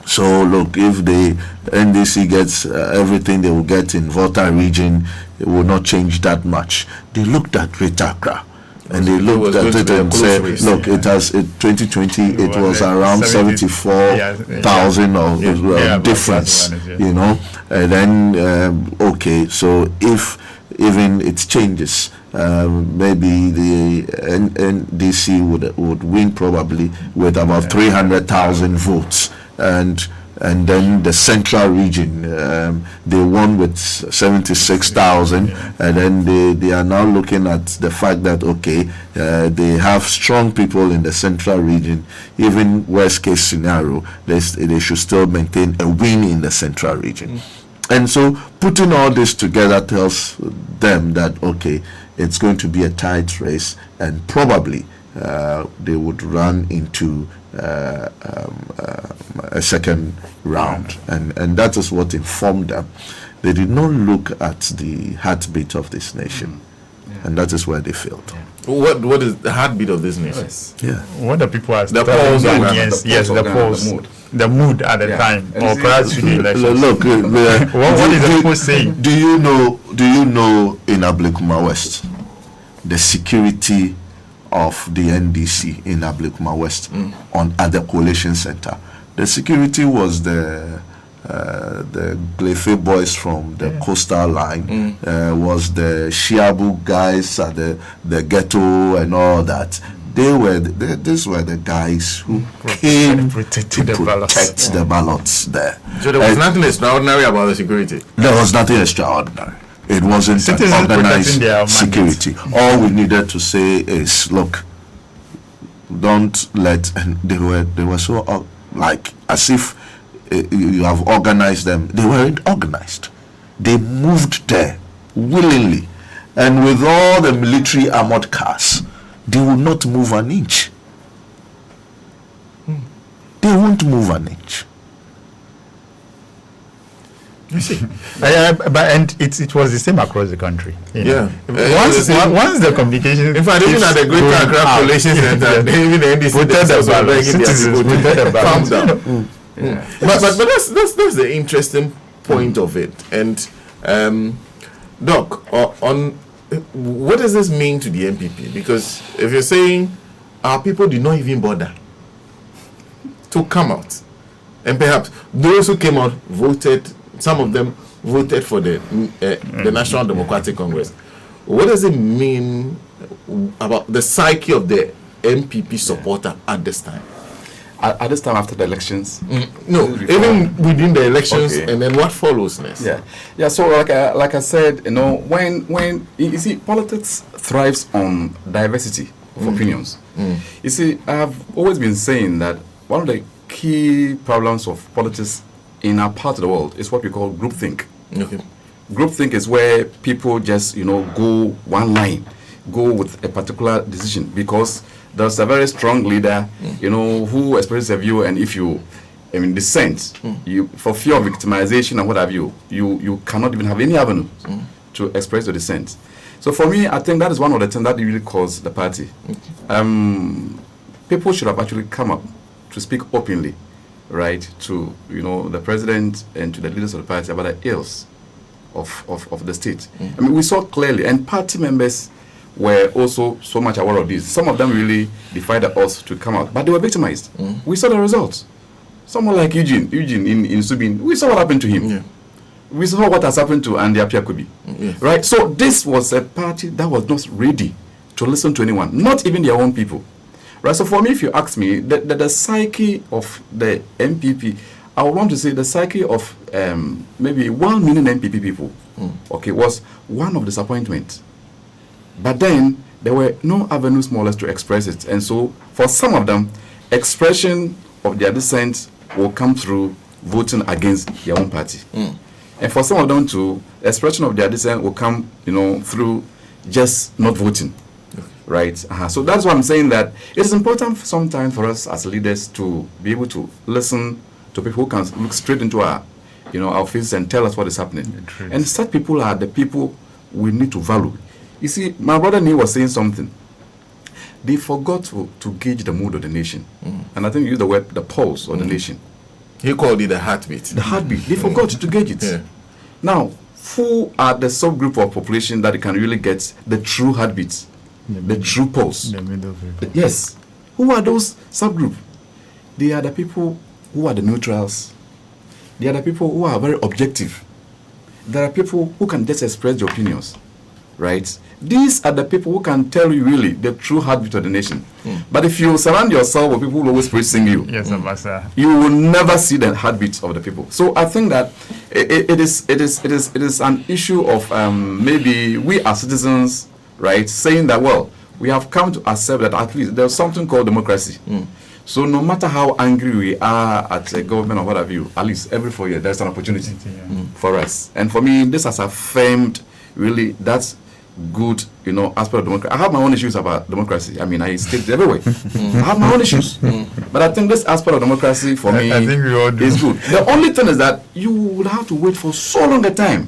so look, if the NDC gets everything they will get in Volta region, it will not change that much. They looked at Retakra and they looked at it and said, look, it has 2020, it was around 74,000 of difference, and then okay, so if even it changes, maybe the NDC would win probably with about 300,000 votes. And then the central region, they won with 76,000, and then they are now looking at the fact that they have strong people in the central region. Even worst case scenario, they should still maintain a win in the central region. And so putting all this together tells them that it's going to be a tight race, and probably they would run into a second round, and that is what informed them. They did not look at the heartbeat of this nation, and that is where they failed. What is the heartbeat of this nation? Yeah, what the people are the polls, the polls, the mood at the time, or perhaps to the elections. Look, what is the people saying? Do you know in Ablekuma West, the security of the NDC in Ablekuma West at the coalition center? The security was the Glefe boys from the coastal line, was the Shiabu guys at the ghetto and all that. These were the guys who came to protect the ballots there. So there was nothing extraordinary about the security? There was nothing extraordinary. It wasn't an organized security. All we needed to say is, look, don't let. And they were so like as if you have organized them. They weren't organized. They moved there willingly, and with all the military armored cars, they will not move an inch. They won't move an inch. You see, but it was the same across the country. Once the communication. In fact, even at the Greater Accra Coalition Center, even the NDC put the balance. Calm down. But that's the interesting point of it. And Doc, on what does this mean to the MPP? Because if you're saying our people did not even bother to come out, and perhaps those who came out voted. Some of them voted for the National Democratic Congress. What does it mean about the psyche of the MPP supporter at this time? At this time after the elections? No, even within the elections, and then what follows next? Yeah. So like I said, when you see, politics thrives on diversity of opinions. You see, I've always been saying that one of the key problems of politics in our part of the world is what we call groupthink. Groupthink is where people just go one line, go with a particular decision because there's a very strong leader who expresses a view, and if you dissent, you for fear of victimization and what have you cannot even have any avenue to express the dissent. So for me, I think that is one of the things that really caused the party. People should have actually come up to speak openly, right, to the president and to the leaders of the party about the ills of the state. I mean, we saw clearly, and party members were also so much aware of this. Some of them really defied the odds to come out, but they were victimized. We saw the results. Someone like Eugene in Subin, we saw what happened to him. Yeah. We saw what has happened to Andy Apiakubi. Yes. Right? So this was a party that was not ready to listen to anyone, not even their own people. Right? So for me, if you ask me, the psyche of the MPP, I would want to say the psyche of maybe 1 million MPP people, okay, was one of disappointment. But then there were no avenues more or less to express it. And so for some of them, expression of their dissent will come through voting against their own party. And for some of them too, expression of their dissent will come, through just not voting. Right? So that's why I'm saying that it is important sometimes for us as leaders to be able to listen to people who can look straight into our faces and tell us what is happening. And such people are the people we need to value. You see, my brother Neil was saying something. They forgot to gauge the mood of the nation. And I think you used the word the pulse of the nation. He called it the heartbeat. The heartbeat. They forgot to gauge it. Yeah. Now, who are the subgroup of population that can really get the true heartbeat, the true pulse? The middle people. Yes. Who are those subgroup? They are the people who are the neutrals. They are the people who are very objective. There are people who can just express their opinions. Right? These are the people who can tell you really the true heartbeat of the nation. But if you surround yourself with people who always praising you, Yes, Ambassador. you will never see the heartbeat of the people. So I think that it is an issue of maybe we as citizens, right, saying that, well, we have come to accept that at least there's something called democracy. So no matter how angry we are at the government or what have you, at least every 4 years there's an opportunity for us. And for me, this has affirmed really that's good, aspect of democracy. I have my own issues about democracy. I mean, I state it everywhere. I have my own issues. But I think this aspect of democracy for me I think we all do. is good. The only thing is that you would have to wait for so long a time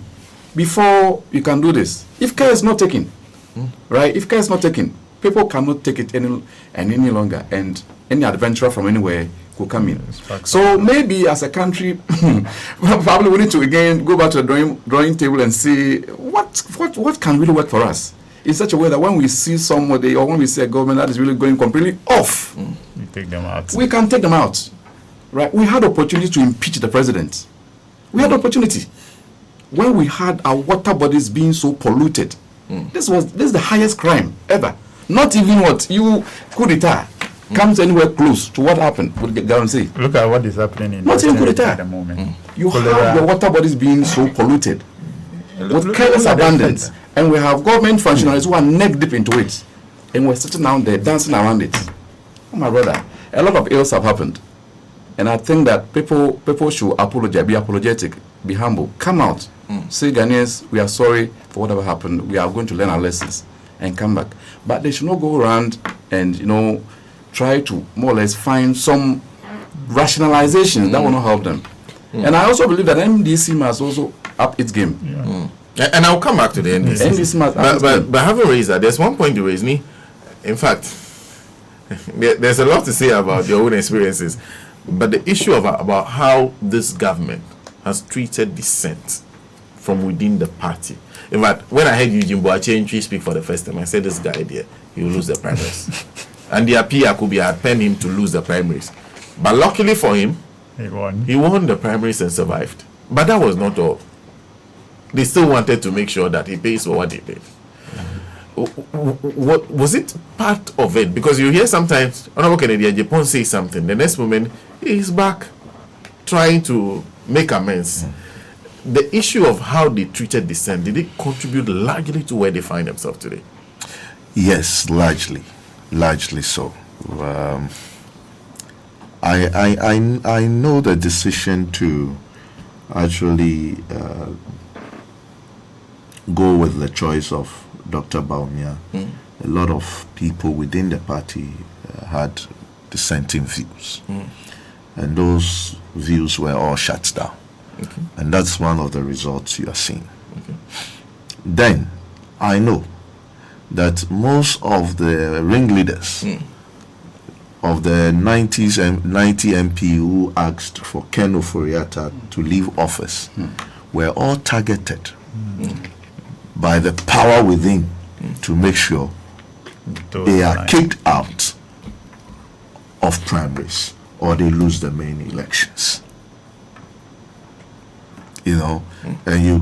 before you can do this. If care is not taken, right? If care is not taken, people cannot take it any longer, and any adventurer from anywhere could come in. So maybe as a country, probably we need to again go back to the drawing table and see what can really work for us in such a way that when we see somebody or when we see a government that is really going completely off, We take them out. we can take them out. Right? We had opportunity to impeach the president. We had opportunity when we had our water bodies being so polluted. This is the highest crime ever. Not even what you coup d'etat comes anywhere close to what happened with guarantee. Look at what is happening in Not even coup Western d'etat. at the moment. You Cholera. have your water bodies being so polluted with Look careless at the abundance, effect. and we have government functionaries who are neck deep into it, and we're sitting down there dancing around it. Oh my brother, a lot of ills have happened, and I think that people should apologize, be apologetic, be humble, come out, say Ghanaians, we are sorry for whatever happened. We are going to learn our lessons and come back. But they should not go around and try to more or less find some rationalizations that will not help them. And I also believe that MDC must also up its game. And I'll come back to the NDC. NDC must up its game. But having raised that, there's one point you raised me. In fact, there's a lot to say about your own experiences. But the issue about how this government has treated dissent from within the party. In fact, when I heard Eugene Boachientri speak for the first time, I said, this guy there, he will lose the primaries. And the Apiakubi had penned him to lose the primaries. But luckily for him, he won the primaries and survived. But that was not all. They still wanted to make sure that he pays for what he paid. What was it part of it? Because you hear sometimes Honorable Kennedy Japan say something, the next moment he's back trying to make amends. The issue of how they treated dissent, did it contribute largely to where they find themselves today? Yes, largely so. I know the decision to actually go with the choice of Dr. Baumia. A lot of people within the party had dissenting views, and those views were all shut down. And that's one of the results you are seeing. then I know that most of the ringleaders of the 90 MP who asked for Ken Ofori-Atta to leave office were all targeted by the power within to make sure they are kicked out of primaries or they lose the main elections. You know, and you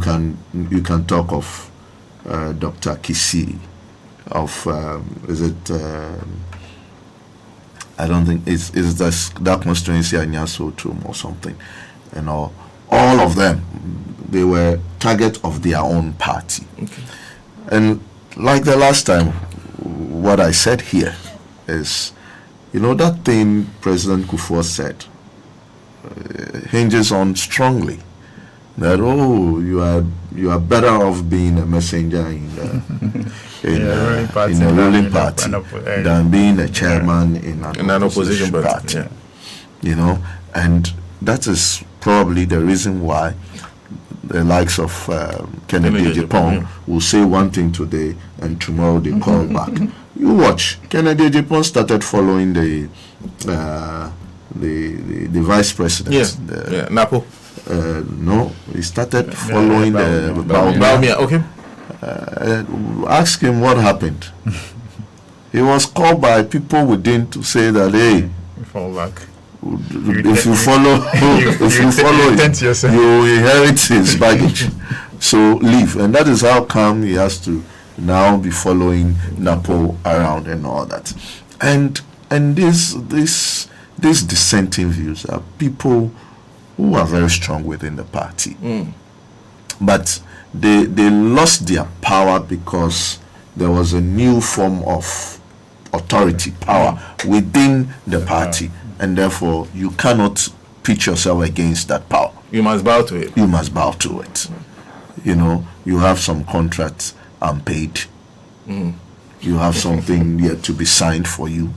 can talk of Dr. Kisi, of I don't think it's that constituency Anyaso Trum or something, you know. All of them, they were target of their own party. Okay. And like the last time, what I said here is, you know, that thing President Kufuor said hinges on strongly that, oh, you are better off being a messenger in a ruling party than being a chairman in an opposition party. Yeah. You know, and that is probably the reason why the likes of Kennedy Japan will say one thing today and tomorrow they call back. You watch, Kennedy Japan started following the vice president. Yes. Napo. No, he started following the Baumia. Okay. Ask him what happened. He was called by people within to say that, hey, fall back. If you follow it, you inherit his baggage. So leave, and that is how come he has to now be following Napo around and all that. And these dissenting views are people who are very strong within the party, but they lost their power because there was a new form of authority, power within the party. And therefore, you cannot pitch yourself against that power. You must bow to it. You must bow to it. You know, you have some contracts unpaid. You have something yet to be signed for you.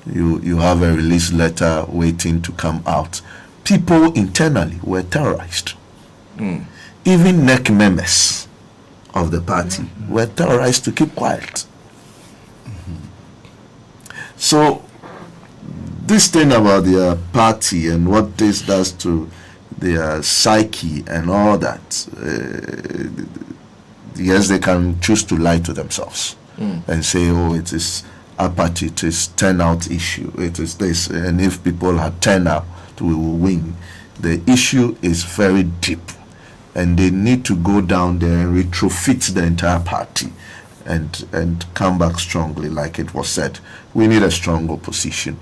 You have a release letter waiting to come out. People internally were terrorized. Even neck members of the party were terrorized to keep quiet. So, this thing about their party and what this does to their psyche and all that, yes, they can choose to lie to themselves and say, oh, it is apathy, it is turnout issue, it is this, and if people had turned out, we will win. The issue is very deep, and they need to go down there and retrofit the entire party and come back strongly, like it was said. We need a strong opposition.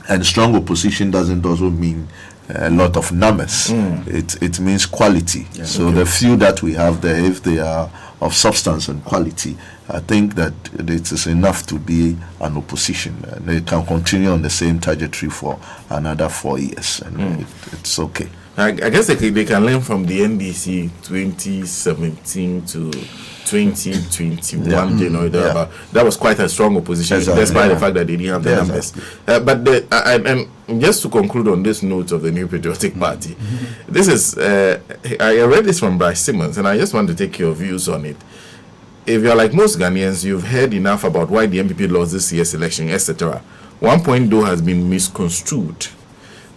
And strong opposition doesn't also mean a lot of numbers. It means quality. Yeah, so the few that we have there, if they are of substance and quality, I think that it is enough to be an opposition. They can continue on the same trajectory for another 4 years, and it's okay. I guess they can learn from the NDC 2017 to 2021 January. That was quite a strong opposition, despite the fact that they didn't have the numbers. And just to conclude on this note of the New Patriotic Party, this is I read this from Bryce Simmons, and I just want to take your views on it. If you're like most Ghanaians, you've heard enough about why the MPP lost this year's election, etc. One point, though, has been misconstrued.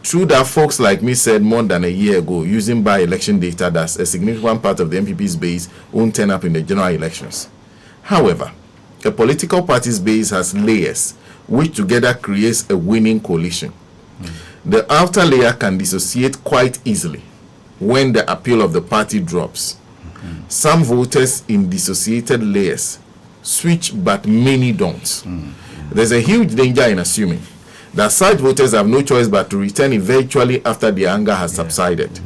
True that folks like me said more than a year ago, using by-election data, that a significant part of the MPP's base won't turn up in the general elections. However, a political party's base has layers, which together creates a winning coalition. The outer layer can dissociate quite easily when the appeal of the party drops. Some voters in dissociated layers switch, but many don't. There's a huge danger in assuming that such voters have no choice but to return eventually after their anger has subsided.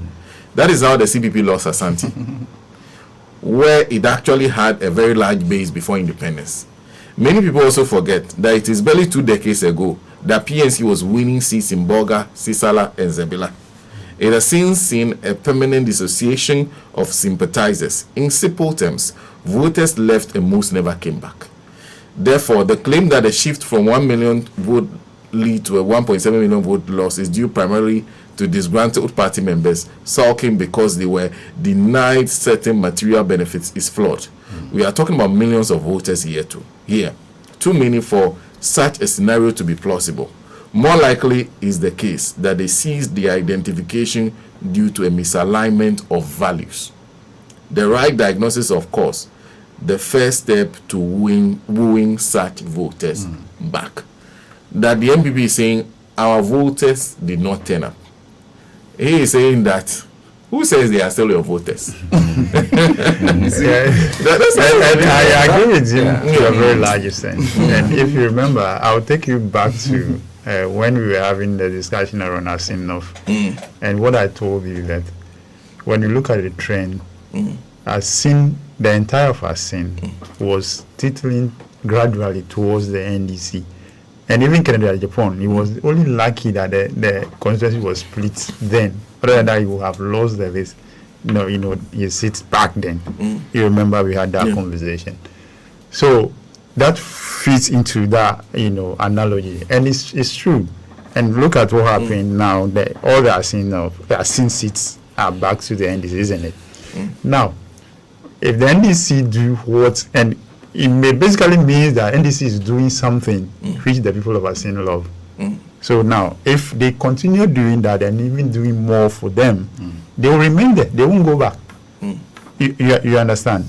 That is how the CPP lost Asante, where it actually had a very large base before independence. Many people also forget that it is barely 2 decades ago that PNC was winning seats in Bolga, Sisala, and Zebila. It has since seen a permanent dissociation of sympathizers. In simple terms, voters left and most never came back. Therefore, the claim that a shift from 1 million vote lead to a 1.7 million vote loss is due primarily to disgruntled party members sulking because they were denied certain material benefits is flawed. We are talking about millions of voters here. Too many for such a scenario to be plausible. More likely is the case that they seized the identification due to a misalignment of values. The right diagnosis, of course, the first step to wooing such voters back. That the MPP is saying our voters did not turn up. He is saying that who says they are still your voters? I agree with you to a very large extent. And if you remember, I'll take you back to when we were having the discussion around ASINOF. And what I told you that when you look at the trend, the entire of ASIN was titling gradually towards the NDC. And even Canada, Japan, it was only lucky that the constituency was split then. Other than that, you would have lost the list. You sit back then. You remember we had that conversation. So that fits into that, analogy. And it's true. And look at what happened now. All the ASIN seats are back to the NDC, isn't it? Now, if the NDC do what, and it may basically means that NDC is doing something which the people of ASIN love. So now, if they continue doing that and even doing more for them, they will remain there. They won't go back. You understand?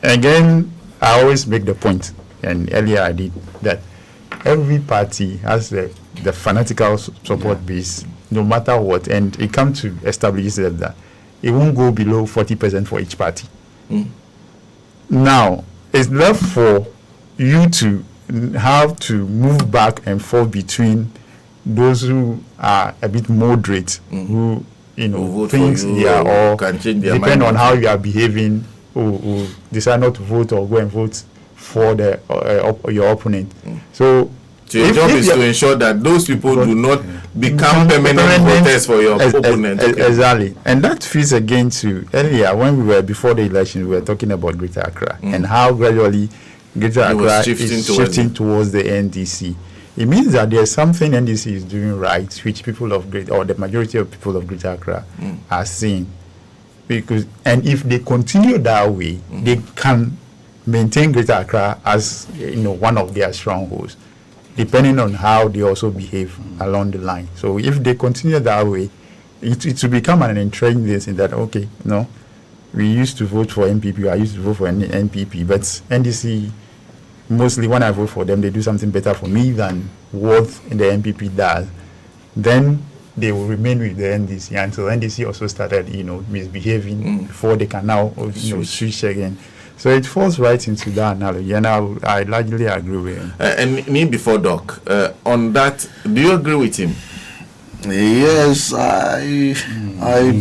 Again, I always make the point, and earlier I did, that every party has the fanatical support base, no matter what, and it comes to establish that it won't go below 40% for each party. Now, it's left for you to have to move back and forth between those who are a bit moderate, who things or can change their depend mind on how you are behaving, who decide not to vote or go and vote for your opponent. So your job is to ensure that those people do not become permanent voters for your opponent. Exactly. And that fits again to earlier when we were before the election, we were talking about Greater Accra and how gradually Greater Accra is shifting towards the NDC. It means that there's something NDC is doing right, which people of the majority of people of Greater Accra are seeing. And if they continue that way, they can maintain Greater Accra as one of their strongholds, depending on how they also behave along the line. So if they continue that way, it will become an entrenched in that, we used to vote for MPP, I used to vote for NPP, but NDC, mostly when I vote for them, they do something better for me than what the NPP does. Then they will remain with the NDC until NDC also started, misbehaving before they can now, switch again. So it falls right into that analogy, and I largely agree with him. And me before Doc, on that, do you agree with him? Yes, I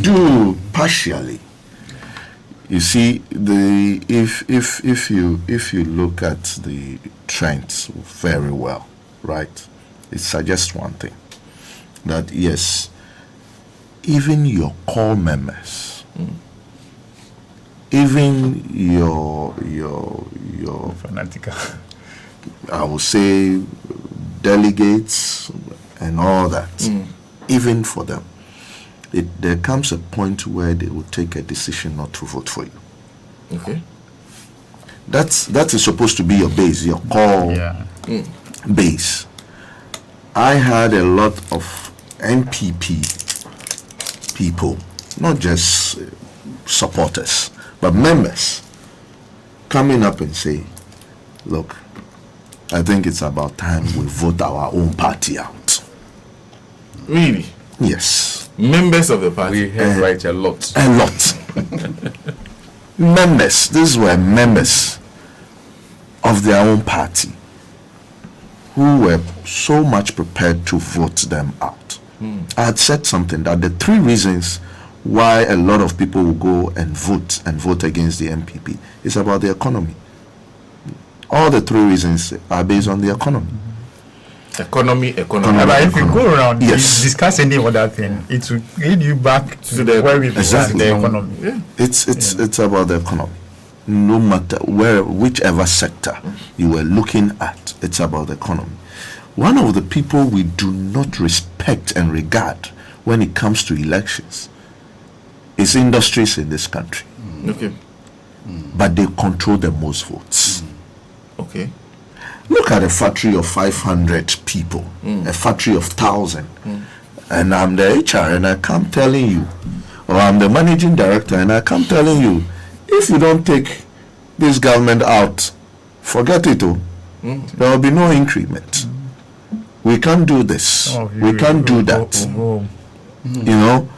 do partially. You see, if you look at the trends very well, right, it suggests one thing, that yes, even your core members, even your fanatical, I would say, delegates and all that, even for them, there comes a point where they will take a decision not to vote for you. Okay. That is supposed to be your base, your core base. I had a lot of NPP people, not just supporters, but members, coming up and say, look, I think it's about time we vote our own party out. Really? Yes. Members of the party. We heard right a lot. A lot. Members. These were members of their own party who were so much prepared to vote them out. I had said something that the three reasons why a lot of people will go and vote against the MPP is about the economy. All the three reasons are based on the economy. Economy. But if you go around, discuss any other thing, it will lead you back to where we began, the economy. Yeah. It's about the economy. No matter whichever sector you were looking at, it's about the economy. one of the people we do not respect and regard when it comes to elections is industries in this country. Okay. But they control the most votes. Okay. Look at a factory of 500 people, a factory of 1,000, and I'm the HR and I come telling you, or I'm the managing director and I come telling you, if you don't take this government out, forget it, there will be no increment. We can't do this. We can't do that. You know,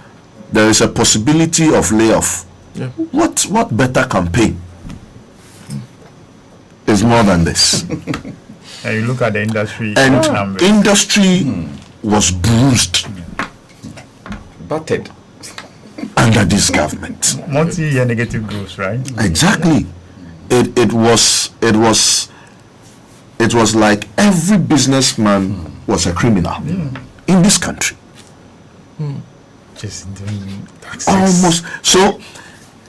there is a possibility of layoff. Yeah. What better campaign is more than this? And you look at the industry And numbers. industry was bruised Battered. under this government. Multi-year negative growth, right? Exactly. It was like every businessman was a criminal in this country. Just doing taxes. Almost. So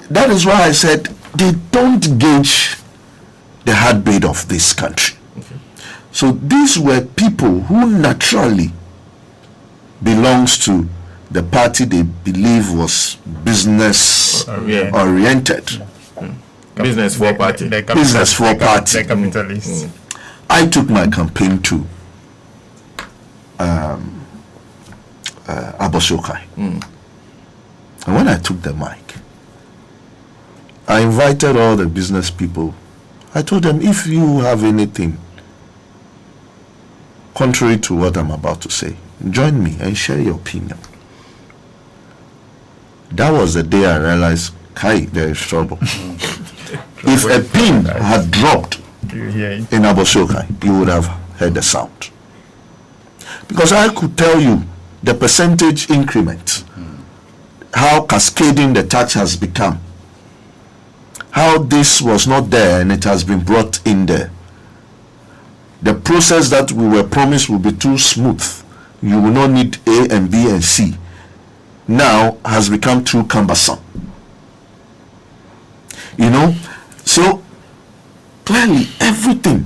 that is why I said they don't gauge the heartbeat of this country. So these were people who naturally belongs to the party they believe was business oriented. Business for party. Business for party. The capitalists. I took my campaign to Abosokai. And when I took the mic, I invited all the business people. I told them, if you have anything contrary to what I'm about to say, join me and share your opinion. That was the day I realized, Kai, there is trouble. If a pin had dropped You hear it? in Abosokai, you would have heard the sound. Because I could tell you the percentage increment, how cascading the tax has become, how this was not there and it has been brought in there. The process that we were promised will be too smooth. You will not need A and B and C. Now has become too cumbersome. You know, so clearly everything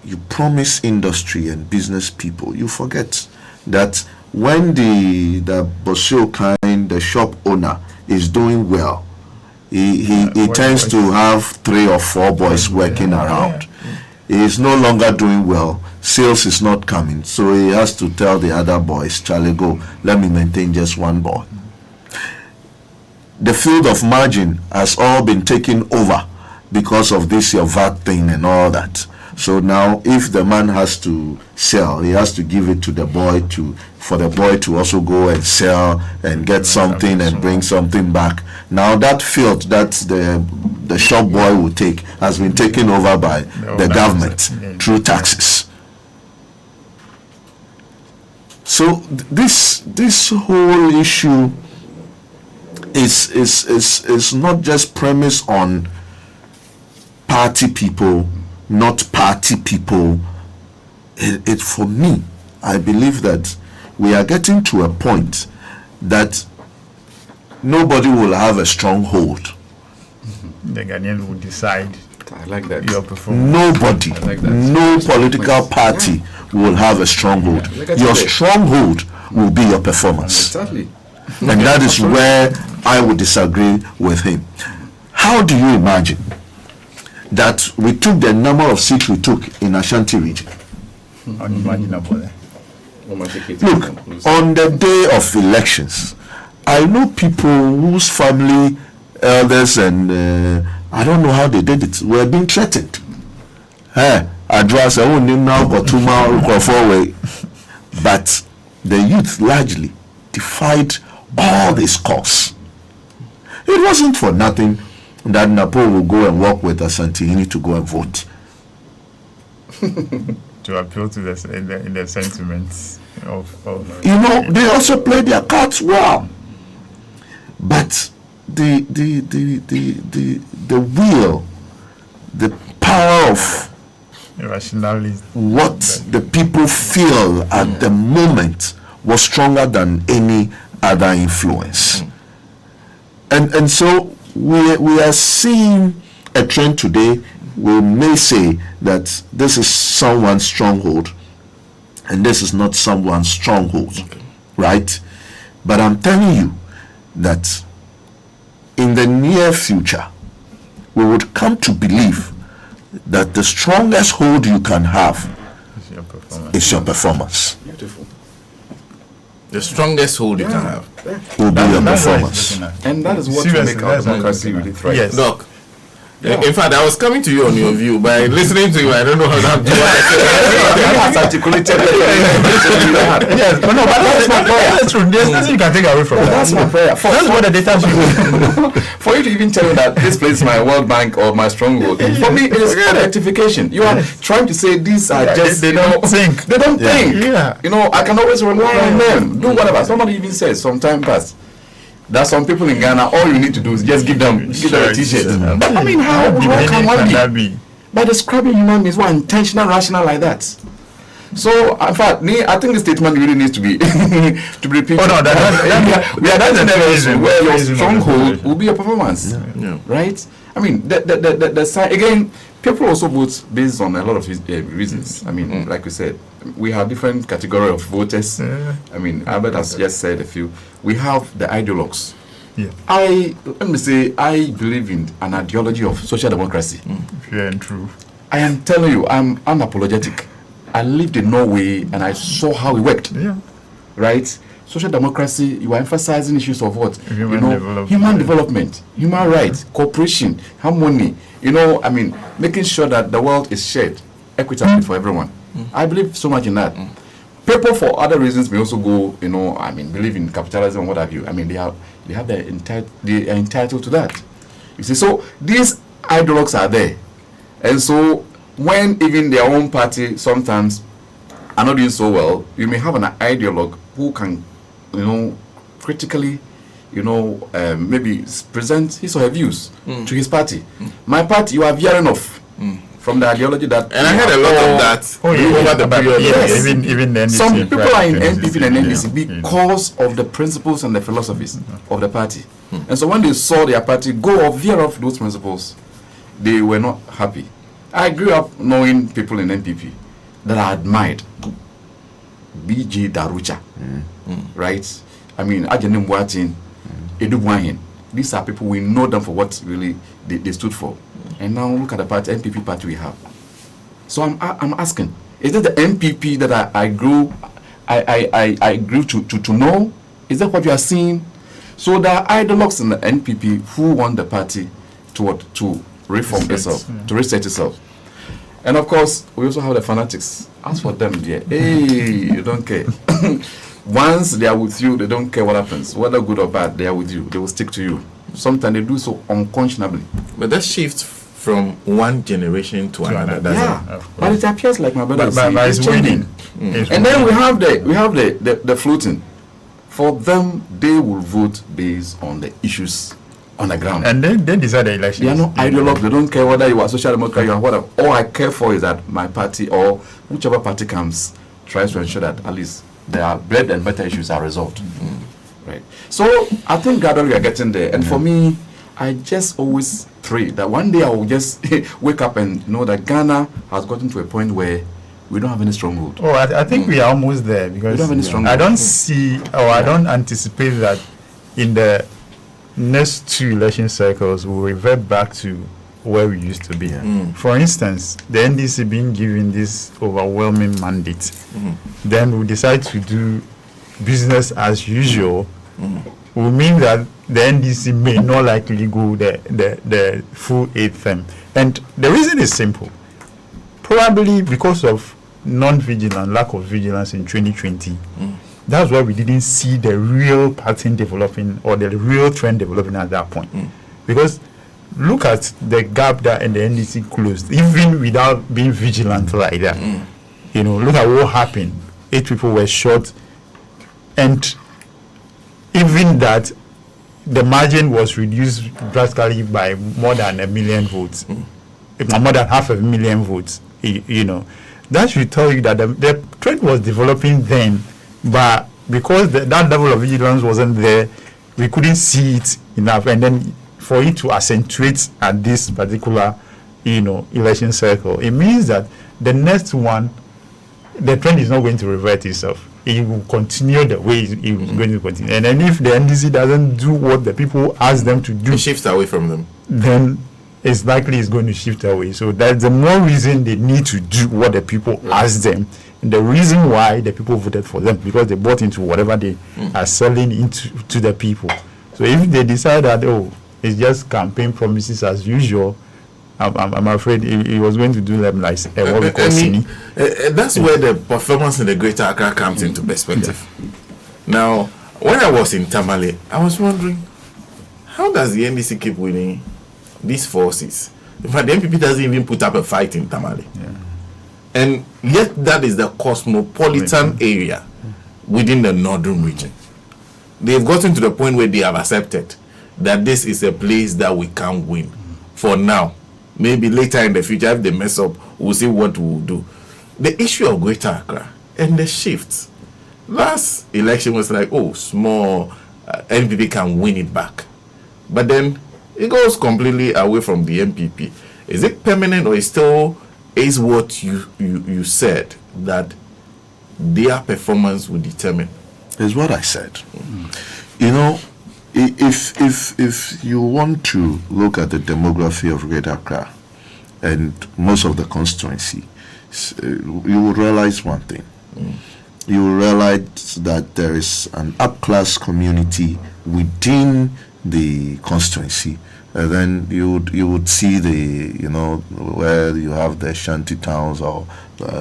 you promise industry and business people, you forget that when the Bosio kind, the shop owner is doing well, he tends to have 3 or 4 boys working around. He is no longer doing well, sales is not coming, so he has to tell the other boys, Charlie, go, let me maintain just 1 boy. The field of margin has all been taken over because of this your VAT thing and all that. So now if the man has to sell, he has to give it to the boy for the boy to also go and sell and get something and bring something back. Now that field that the shop boy will take has been taken over by the government through taxes. So this whole issue is not just premised on party people, not party people. It for me, I believe that we are getting to a point that nobody will have a stronghold. The Ghanaians will decide I like that. your performance. Nobody, like that. no political party will have a stronghold. Look at Your today. stronghold will be your performance. Exactly. And that is where I would disagree with him. How do you imagine that we took the number of seats we took in Ashanti region? Unimaginable. Look, on the day of elections, I know people whose family, elders, and I don't know how they did it, were being threatened. Address, I won't name now, but but the youth largely defied all this cause. It wasn't for nothing that Napo will go and work with Asante. You need to go and vote. To appeal to the sentiments of You know, they also play their cards well. But the will, the power of rationality. what the people feel at the moment was stronger than any other influence. And so we are seeing a trend today. We may say that this is someone's stronghold, and this is not someone's stronghold, right? But I'm telling you that in the near future, we would come to believe that the strongest hold you can have is your performance. Beautiful. The strongest hold you can have Will be your performance. And that is what will Seriously, make our that's how democracy it's really looking thrive. at. Yes. Doc. In fact, I was coming to you on your view, but listening to you, I don't know how that. Has articulated it. Yes, but no, but that's my prayer. That's true. There's nothing you can take away from that. That's my prayer. That's what the data shows. For you to even tell me that this place is my World Bank or my stronghold, for me it is identification. You are trying to say these are just They don't think. They don't think. Yeah. You know, I can always rely on them. Do whatever. Somebody even said some time past that some people in Ghana, all you need to do is just give them a t-shirt. I mean, how can one be? By describing human beings who are intentional, rational like that. So, in fact, I think the statement really needs to be to be repeated. Oh no, we are not in a position where your reason stronghold will be your performance, right? I mean, the side again. People also vote based on a lot of reasons. I mean, like we said, we have different category of voters. I mean, Albert has just said a few. We have the ideologues. Yeah. Let me say, I believe in an ideology of social democracy. Yeah, and true. I am telling you, I'm unapologetic. I lived in Norway and I saw how it worked. Yeah. Right? Social democracy, you are emphasizing issues of what? Human development. Human development, human rights, cooperation, harmony. You know, I mean, making sure that the world is shared equitably for everyone. I believe so much in that. People for other reasons may also go, you know, I mean, believe in capitalism and what have you. I mean, they are entitled to that. You see, so these ideologues are there. And so when even their own party sometimes are not doing so well, you may have an ideologue who can, you know, critically, you know, maybe present his or her views to his party. My party, you are veering off from the ideology that. And I heard a lot of that over the period. Yes. Even the NDC. Some people are in NPP and NDC because of the principles and the philosophies of the party. And so when they saw their party go or veer off those principles, they were not happy. I grew up knowing people in NPP that I admired. B.G. Darucha, right? I mean, Ajanim Watin, Edu Buahin. These are people, we know them for what really they stood for. And now look at the party, NPP party we have. So I'm asking, is it the NPP that I grew to know? Is that what you are seeing? So there are ideologues in the NPP who want the party to reform itself, to reset itself. And of course, we also have the fanatics. As for them, dear, hey, you don't care. Once they are with you, they don't care what happens. Whether good or bad, they are with you. They will stick to you. Sometimes they do so unconscionably. But that shifts from one generation to another. Yeah, but it appears like my brother is But it's changing. winning. And then we have the floating. For them, they will vote based on the issues on the ground. And then they decide the election. They are not ideologues. They don't care whether you are social democrat or whatever. All I care for is that my party or whichever party comes tries to ensure that at least their bread and butter issues are resolved. Right. So I think gradually we are getting there. And for me, I just always pray that one day I will just wake up and know that Ghana has gotten to a point where we don't have any stronghold. Oh, I think we are almost there because We don't have any stronghold. I don't see or I don't anticipate that in the next two election cycles we'll revert back to where we used to be. For instance, the NDC being given this overwhelming mandate, then we decide to do business as usual, will mean that the NDC may not likely go the full 8th term. And the reason is simple. Probably because of non-vigilance, lack of vigilance in 2020. That's why we didn't see the real pattern developing or the real trend developing at that point. Because look at the gap that the NDC closed, even without being vigilant like that. You know, look at what happened. 8 people were shot, and even that, the margin was reduced drastically by more than 1 million votes, more than 500,000 votes. You know, that should tell you that the trend was developing then, but because that level of vigilance wasn't there, we couldn't see it enough. And then for it to accentuate at this particular, you know, election cycle, it means that the next one the trend is not going to revert itself. It will continue the way it's going to continue. And then if the NDC doesn't do what the people ask them to do, it shifts away from them. Then it's likely it's going to shift away. So that's the more reason they need to do what the people ask them. And the reason why the people voted for them, because they bought into whatever they are selling into to the people. So if they decide that, oh, it's just campaign promises as usual, I'm afraid he was going to do them like what we call cine. That's where the performance in the Greater Accra comes into perspective. Now, when I was in Tamale, I was wondering, how does the NDC keep winning these forces? In fact, the MPP doesn't even put up a fight in Tamale. And yet that is the cosmopolitan area within the northern region. They've gotten to the point where they have accepted that this is a place that we can't win for now. Maybe later in the future, if they mess up, we'll see what we'll do. The issue of Greater Accra and the shifts. Last election was like, oh, small NPP can win it back. But then it goes completely away from the MPP. Is it permanent, or is still is what you said that their performance will determine? Is what I said. You know, if you want to look at the demography of Greater Accra and most of the constituency, you will realize one thing. You will realize that there is an upclass community within the constituency. And then you would see where you have the shanty towns or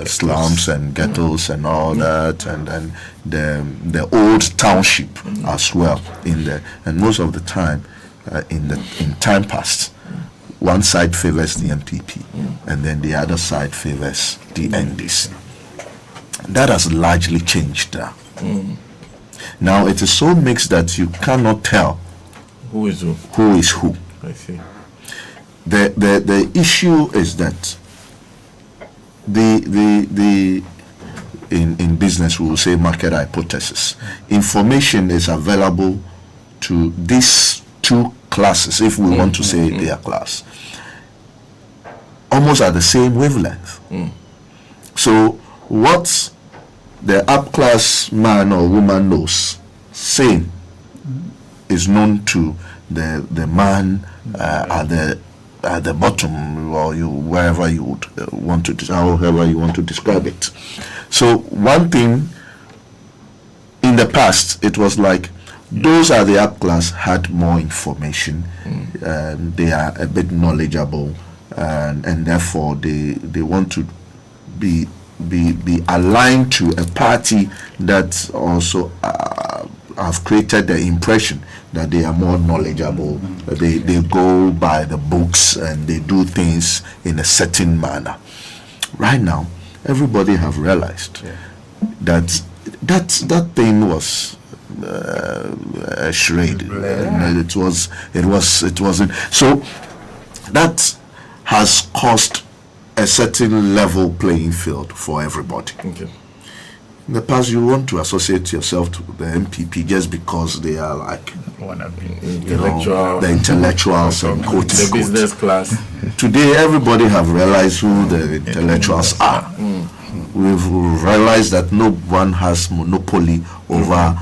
slums and ghettos and all that, and then the old township as well in there. And most of the time, in time past, one side favors the MPP, and then the other side favors the NDC. That has largely changed now. Now it is so mixed that you cannot tell who is who. Who is who. I see. The issue is that in business we will say market hypothesis. Information is available to these two classes, if we want to say their class, almost at the same wavelength. So what the upclass man or woman knows, same, is known to the man at the bottom, or wherever you would want to, however you want to describe it. So one thing in the past, it was like those at the up class had more information, they are a bit knowledgeable, and therefore they want to be aligned to a party that also have created the impression that they are more knowledgeable. They go by the books and they do things in a certain manner. Right now, everybody have realized that thing was a charade. It wasn't. So that has caused a certain level playing field for everybody. Okay. In the past, you want to associate yourself to the MPP just because they are like the intellectuals and quote the business class. Today, everybody have realized who the intellectuals are. We've realized that no one has monopoly over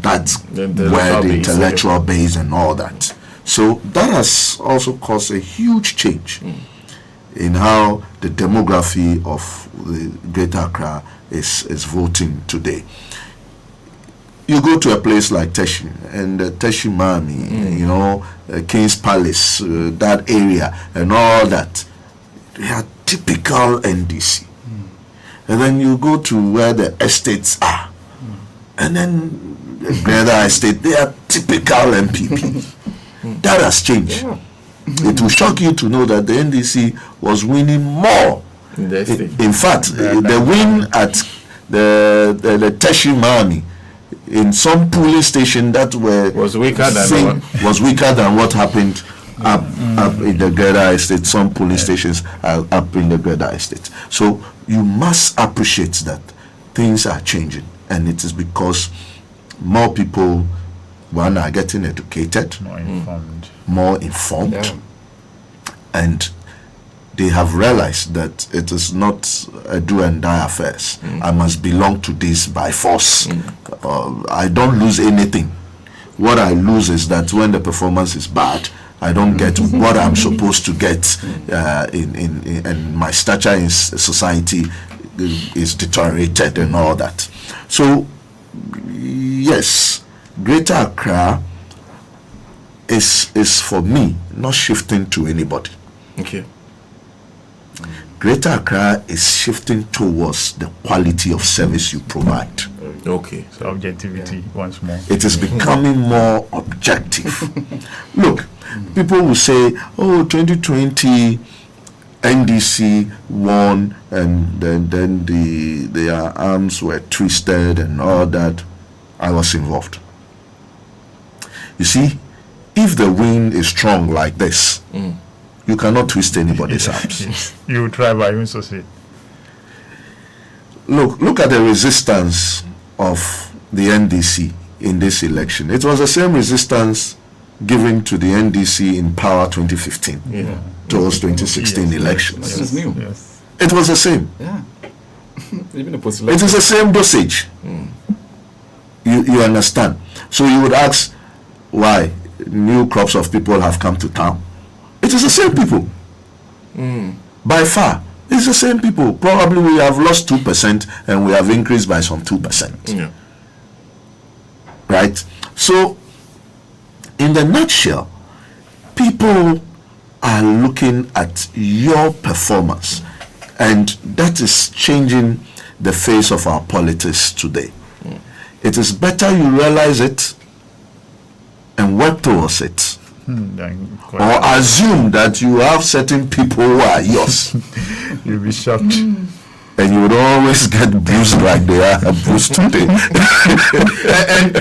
that, where the intellectual base and all that. So that has also caused a huge change in how the demography of the Greater Accra is voting today. You go to a place like Teshi and Teshi Mami, King's Palace, that area and all that, they are typical NDC. And then you go to where the estates are, and then the Greater Estate, they are typical MPP. That has changed. It will shock you to know that the NDC was winning more. In fact, the win at the Teshi Mami in some polling station that was weaker than what happened up in the Greater Estate. Some polling stations are up in the Greater Estate. So you must appreciate that things are changing, and it is because more people, one, are getting educated, more informed, and they have realized that it is not a do and die affairs. I must belong to this by force. I don't lose anything. What I lose is that when the performance is bad, I don't get what I'm supposed to get, and my stature in society is deteriorated and all that. So, yes, Greater Accra is for me not shifting to anybody. Okay. Greater Accra is shifting towards the quality of service you provide. Okay. So objectivity once more. It is becoming more objective. Look, people will say, oh, 2020 NDC won, and then their arms were twisted and all that. I was involved. You see, if the wind is strong like this, you cannot twist anybody's arms. You try, but you also say. Look at the resistance of the NDC in this election. It was the same resistance given to the NDC in power 2015 towards 2016 elections. This is new. Yes. It was the same. Yeah. Even the It is the same dosage. You understand? So you would ask why new crops of people have come to town. It is the same people. By far, it's the same people. Probably we have lost 2% and we have increased by some 2%. Yeah. Right? So, in the nutshell, people are looking at your performance, and that is changing the face of our politics today. It is better you realize it and work towards it, or assume that you have certain people who are yours. You'll be shocked. And you would always get bruised like they are bruised today. And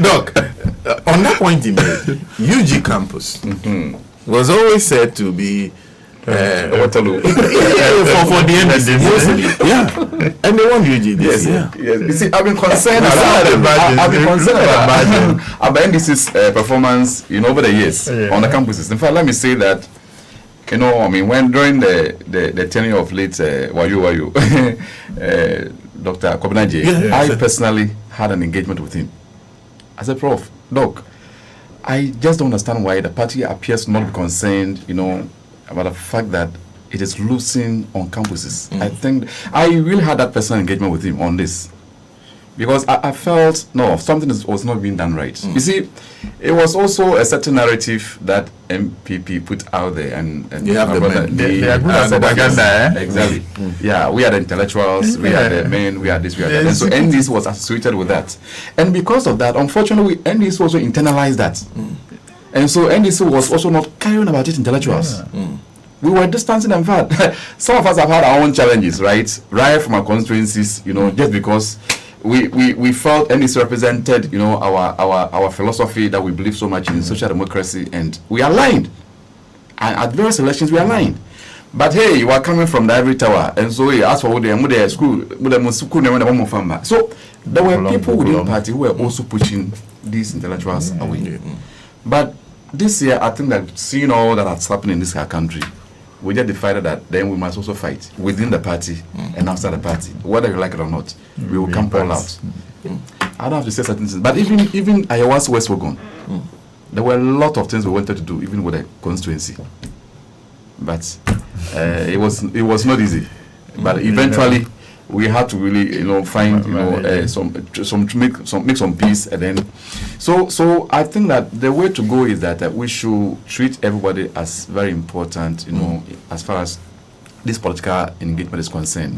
Doc, on that point you made, UG campus was always said to be Waterloo. for the NDC. Yeah, and they won UG this year. Yes. You see, I've been concerned about NDC's performance, over the years on the campuses. In fact, let me say that, when during the tenure of late Wayu, Dr. Kobinaje, I personally had an engagement with him. I said, Prof, Doc, I just don't understand why the party appears not to be concerned, about the fact that it is losing on campuses. I think I really had that personal engagement with him on this, because I felt something was not being done right. You see, it was also a certain narrative that MPP put out there, and you have the men. They are good at propaganda, Exactly. Yeah, we are the intellectuals, we are the men, we are this, we are that. And so NDC was associated with that, and because of that, unfortunately, NDC also internalized that. And so NDC was also not caring about its intellectuals. We were distancing them. In fact, some of us have had our own challenges, right from our constituencies, just because we felt NDC represented, our philosophy that we believe so much in social democracy, and we aligned. And at various elections, we aligned. But hey, you are coming from the ivory tower, and so you asked for the school, so there were people within the party who were also pushing these intellectuals away. But this year, I think that seeing all that has happened in this country, we just decided that then we must also fight within the party and outside the party, whether you like it or not. We will come all out. I don't have to say certain things, but even Ayahuasca West Wogon, there were a lot of things we wanted to do, even with the constituency. But it was not easy. But eventually, we had to really, find, make some peace, and then, so I think that the way to go is that we should treat everybody as very important, as far as this political engagement is concerned.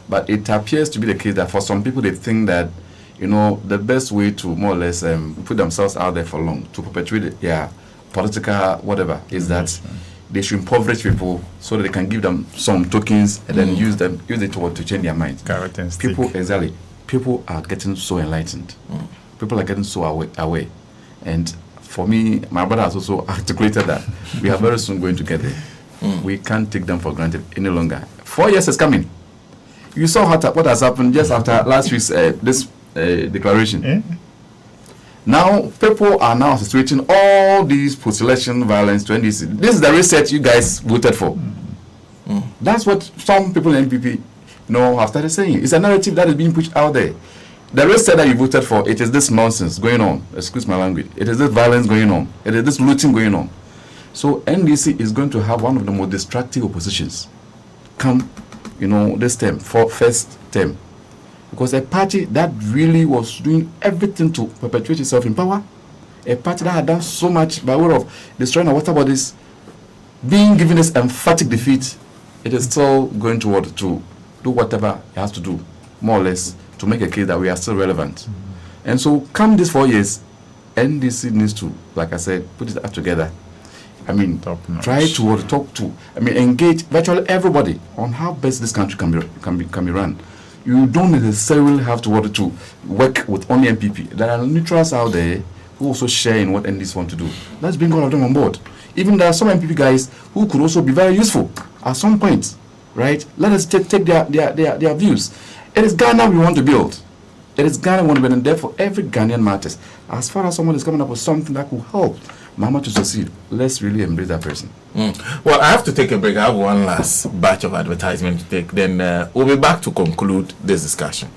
But it appears to be the case that for some people, they think that, the best way to more or less put themselves out there for long, to perpetuate their political whatever, is that they should impoverish people so that they can give them some tokens and then use it to change their minds. Carrot and stick. People are getting so enlightened. People are getting so aware. And for me, my brother has also articulated that we are very soon going to get there. We can't take them for granted any longer. 4 years is coming. You saw what has happened just after last week's this declaration. Now, people are now associating all these post-election violence to NDC. This is the research you guys voted for. That's what some people in NPP have started saying. It's a narrative that is being pushed out there. The rest said that you voted for, it is this nonsense going on. Excuse my language. It is this violence going on. It is this looting going on. So NDC is going to have one of the most destructive oppositions come, this term, for first term. Because a party that really was doing everything to perpetuate itself in power, a party that had done so much by way of destroying our water bodies, being given this emphatic defeat, it is still going to do whatever it has to do, more or less, to make a case that we are still relevant. And so, come these 4 years, NDC needs to, like I said, put it up together. I mean, try to talk to, engage virtually everybody on how best this country can be run. You don't necessarily have to work with only MPP. There are neutrals out there who also share in what NDC want to do. Let's bring all of them on board. Even there are some MPP guys who could also be very useful at some point, right? Let us take their views. It is Ghana we want to build. It is Ghana we want to build, and therefore every Ghanaian matters. As far as someone is coming up with something that could help Mama to succeed, let's really embrace that person. Well, I have to take a break. I have one last batch of advertisement to take. Then we'll be back to conclude this discussion.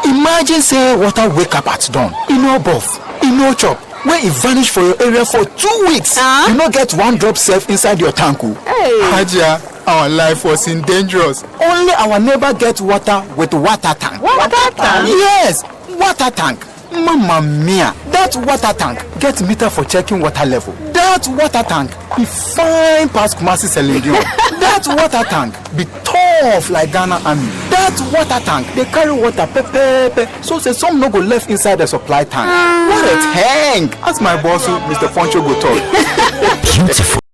Imagine say water wake up at dawn. You no buff, you no chop. When it vanish for your area for 2 weeks, you no get one drop safe inside your tank. Hey. Haja, our life was in dangerous. Only our neighbor gets water with water tank. Water tank? Yes, water tank. Mamma mia, that water tank gets meter for checking water level. That water tank be fine past Kumasi Selendion. That water tank be tough like Ghana Army. That water tank, they carry water pepe. So say some no go left inside the supply tank. What a tank! As my boss, Mr. Poncho, go talk. Beautiful.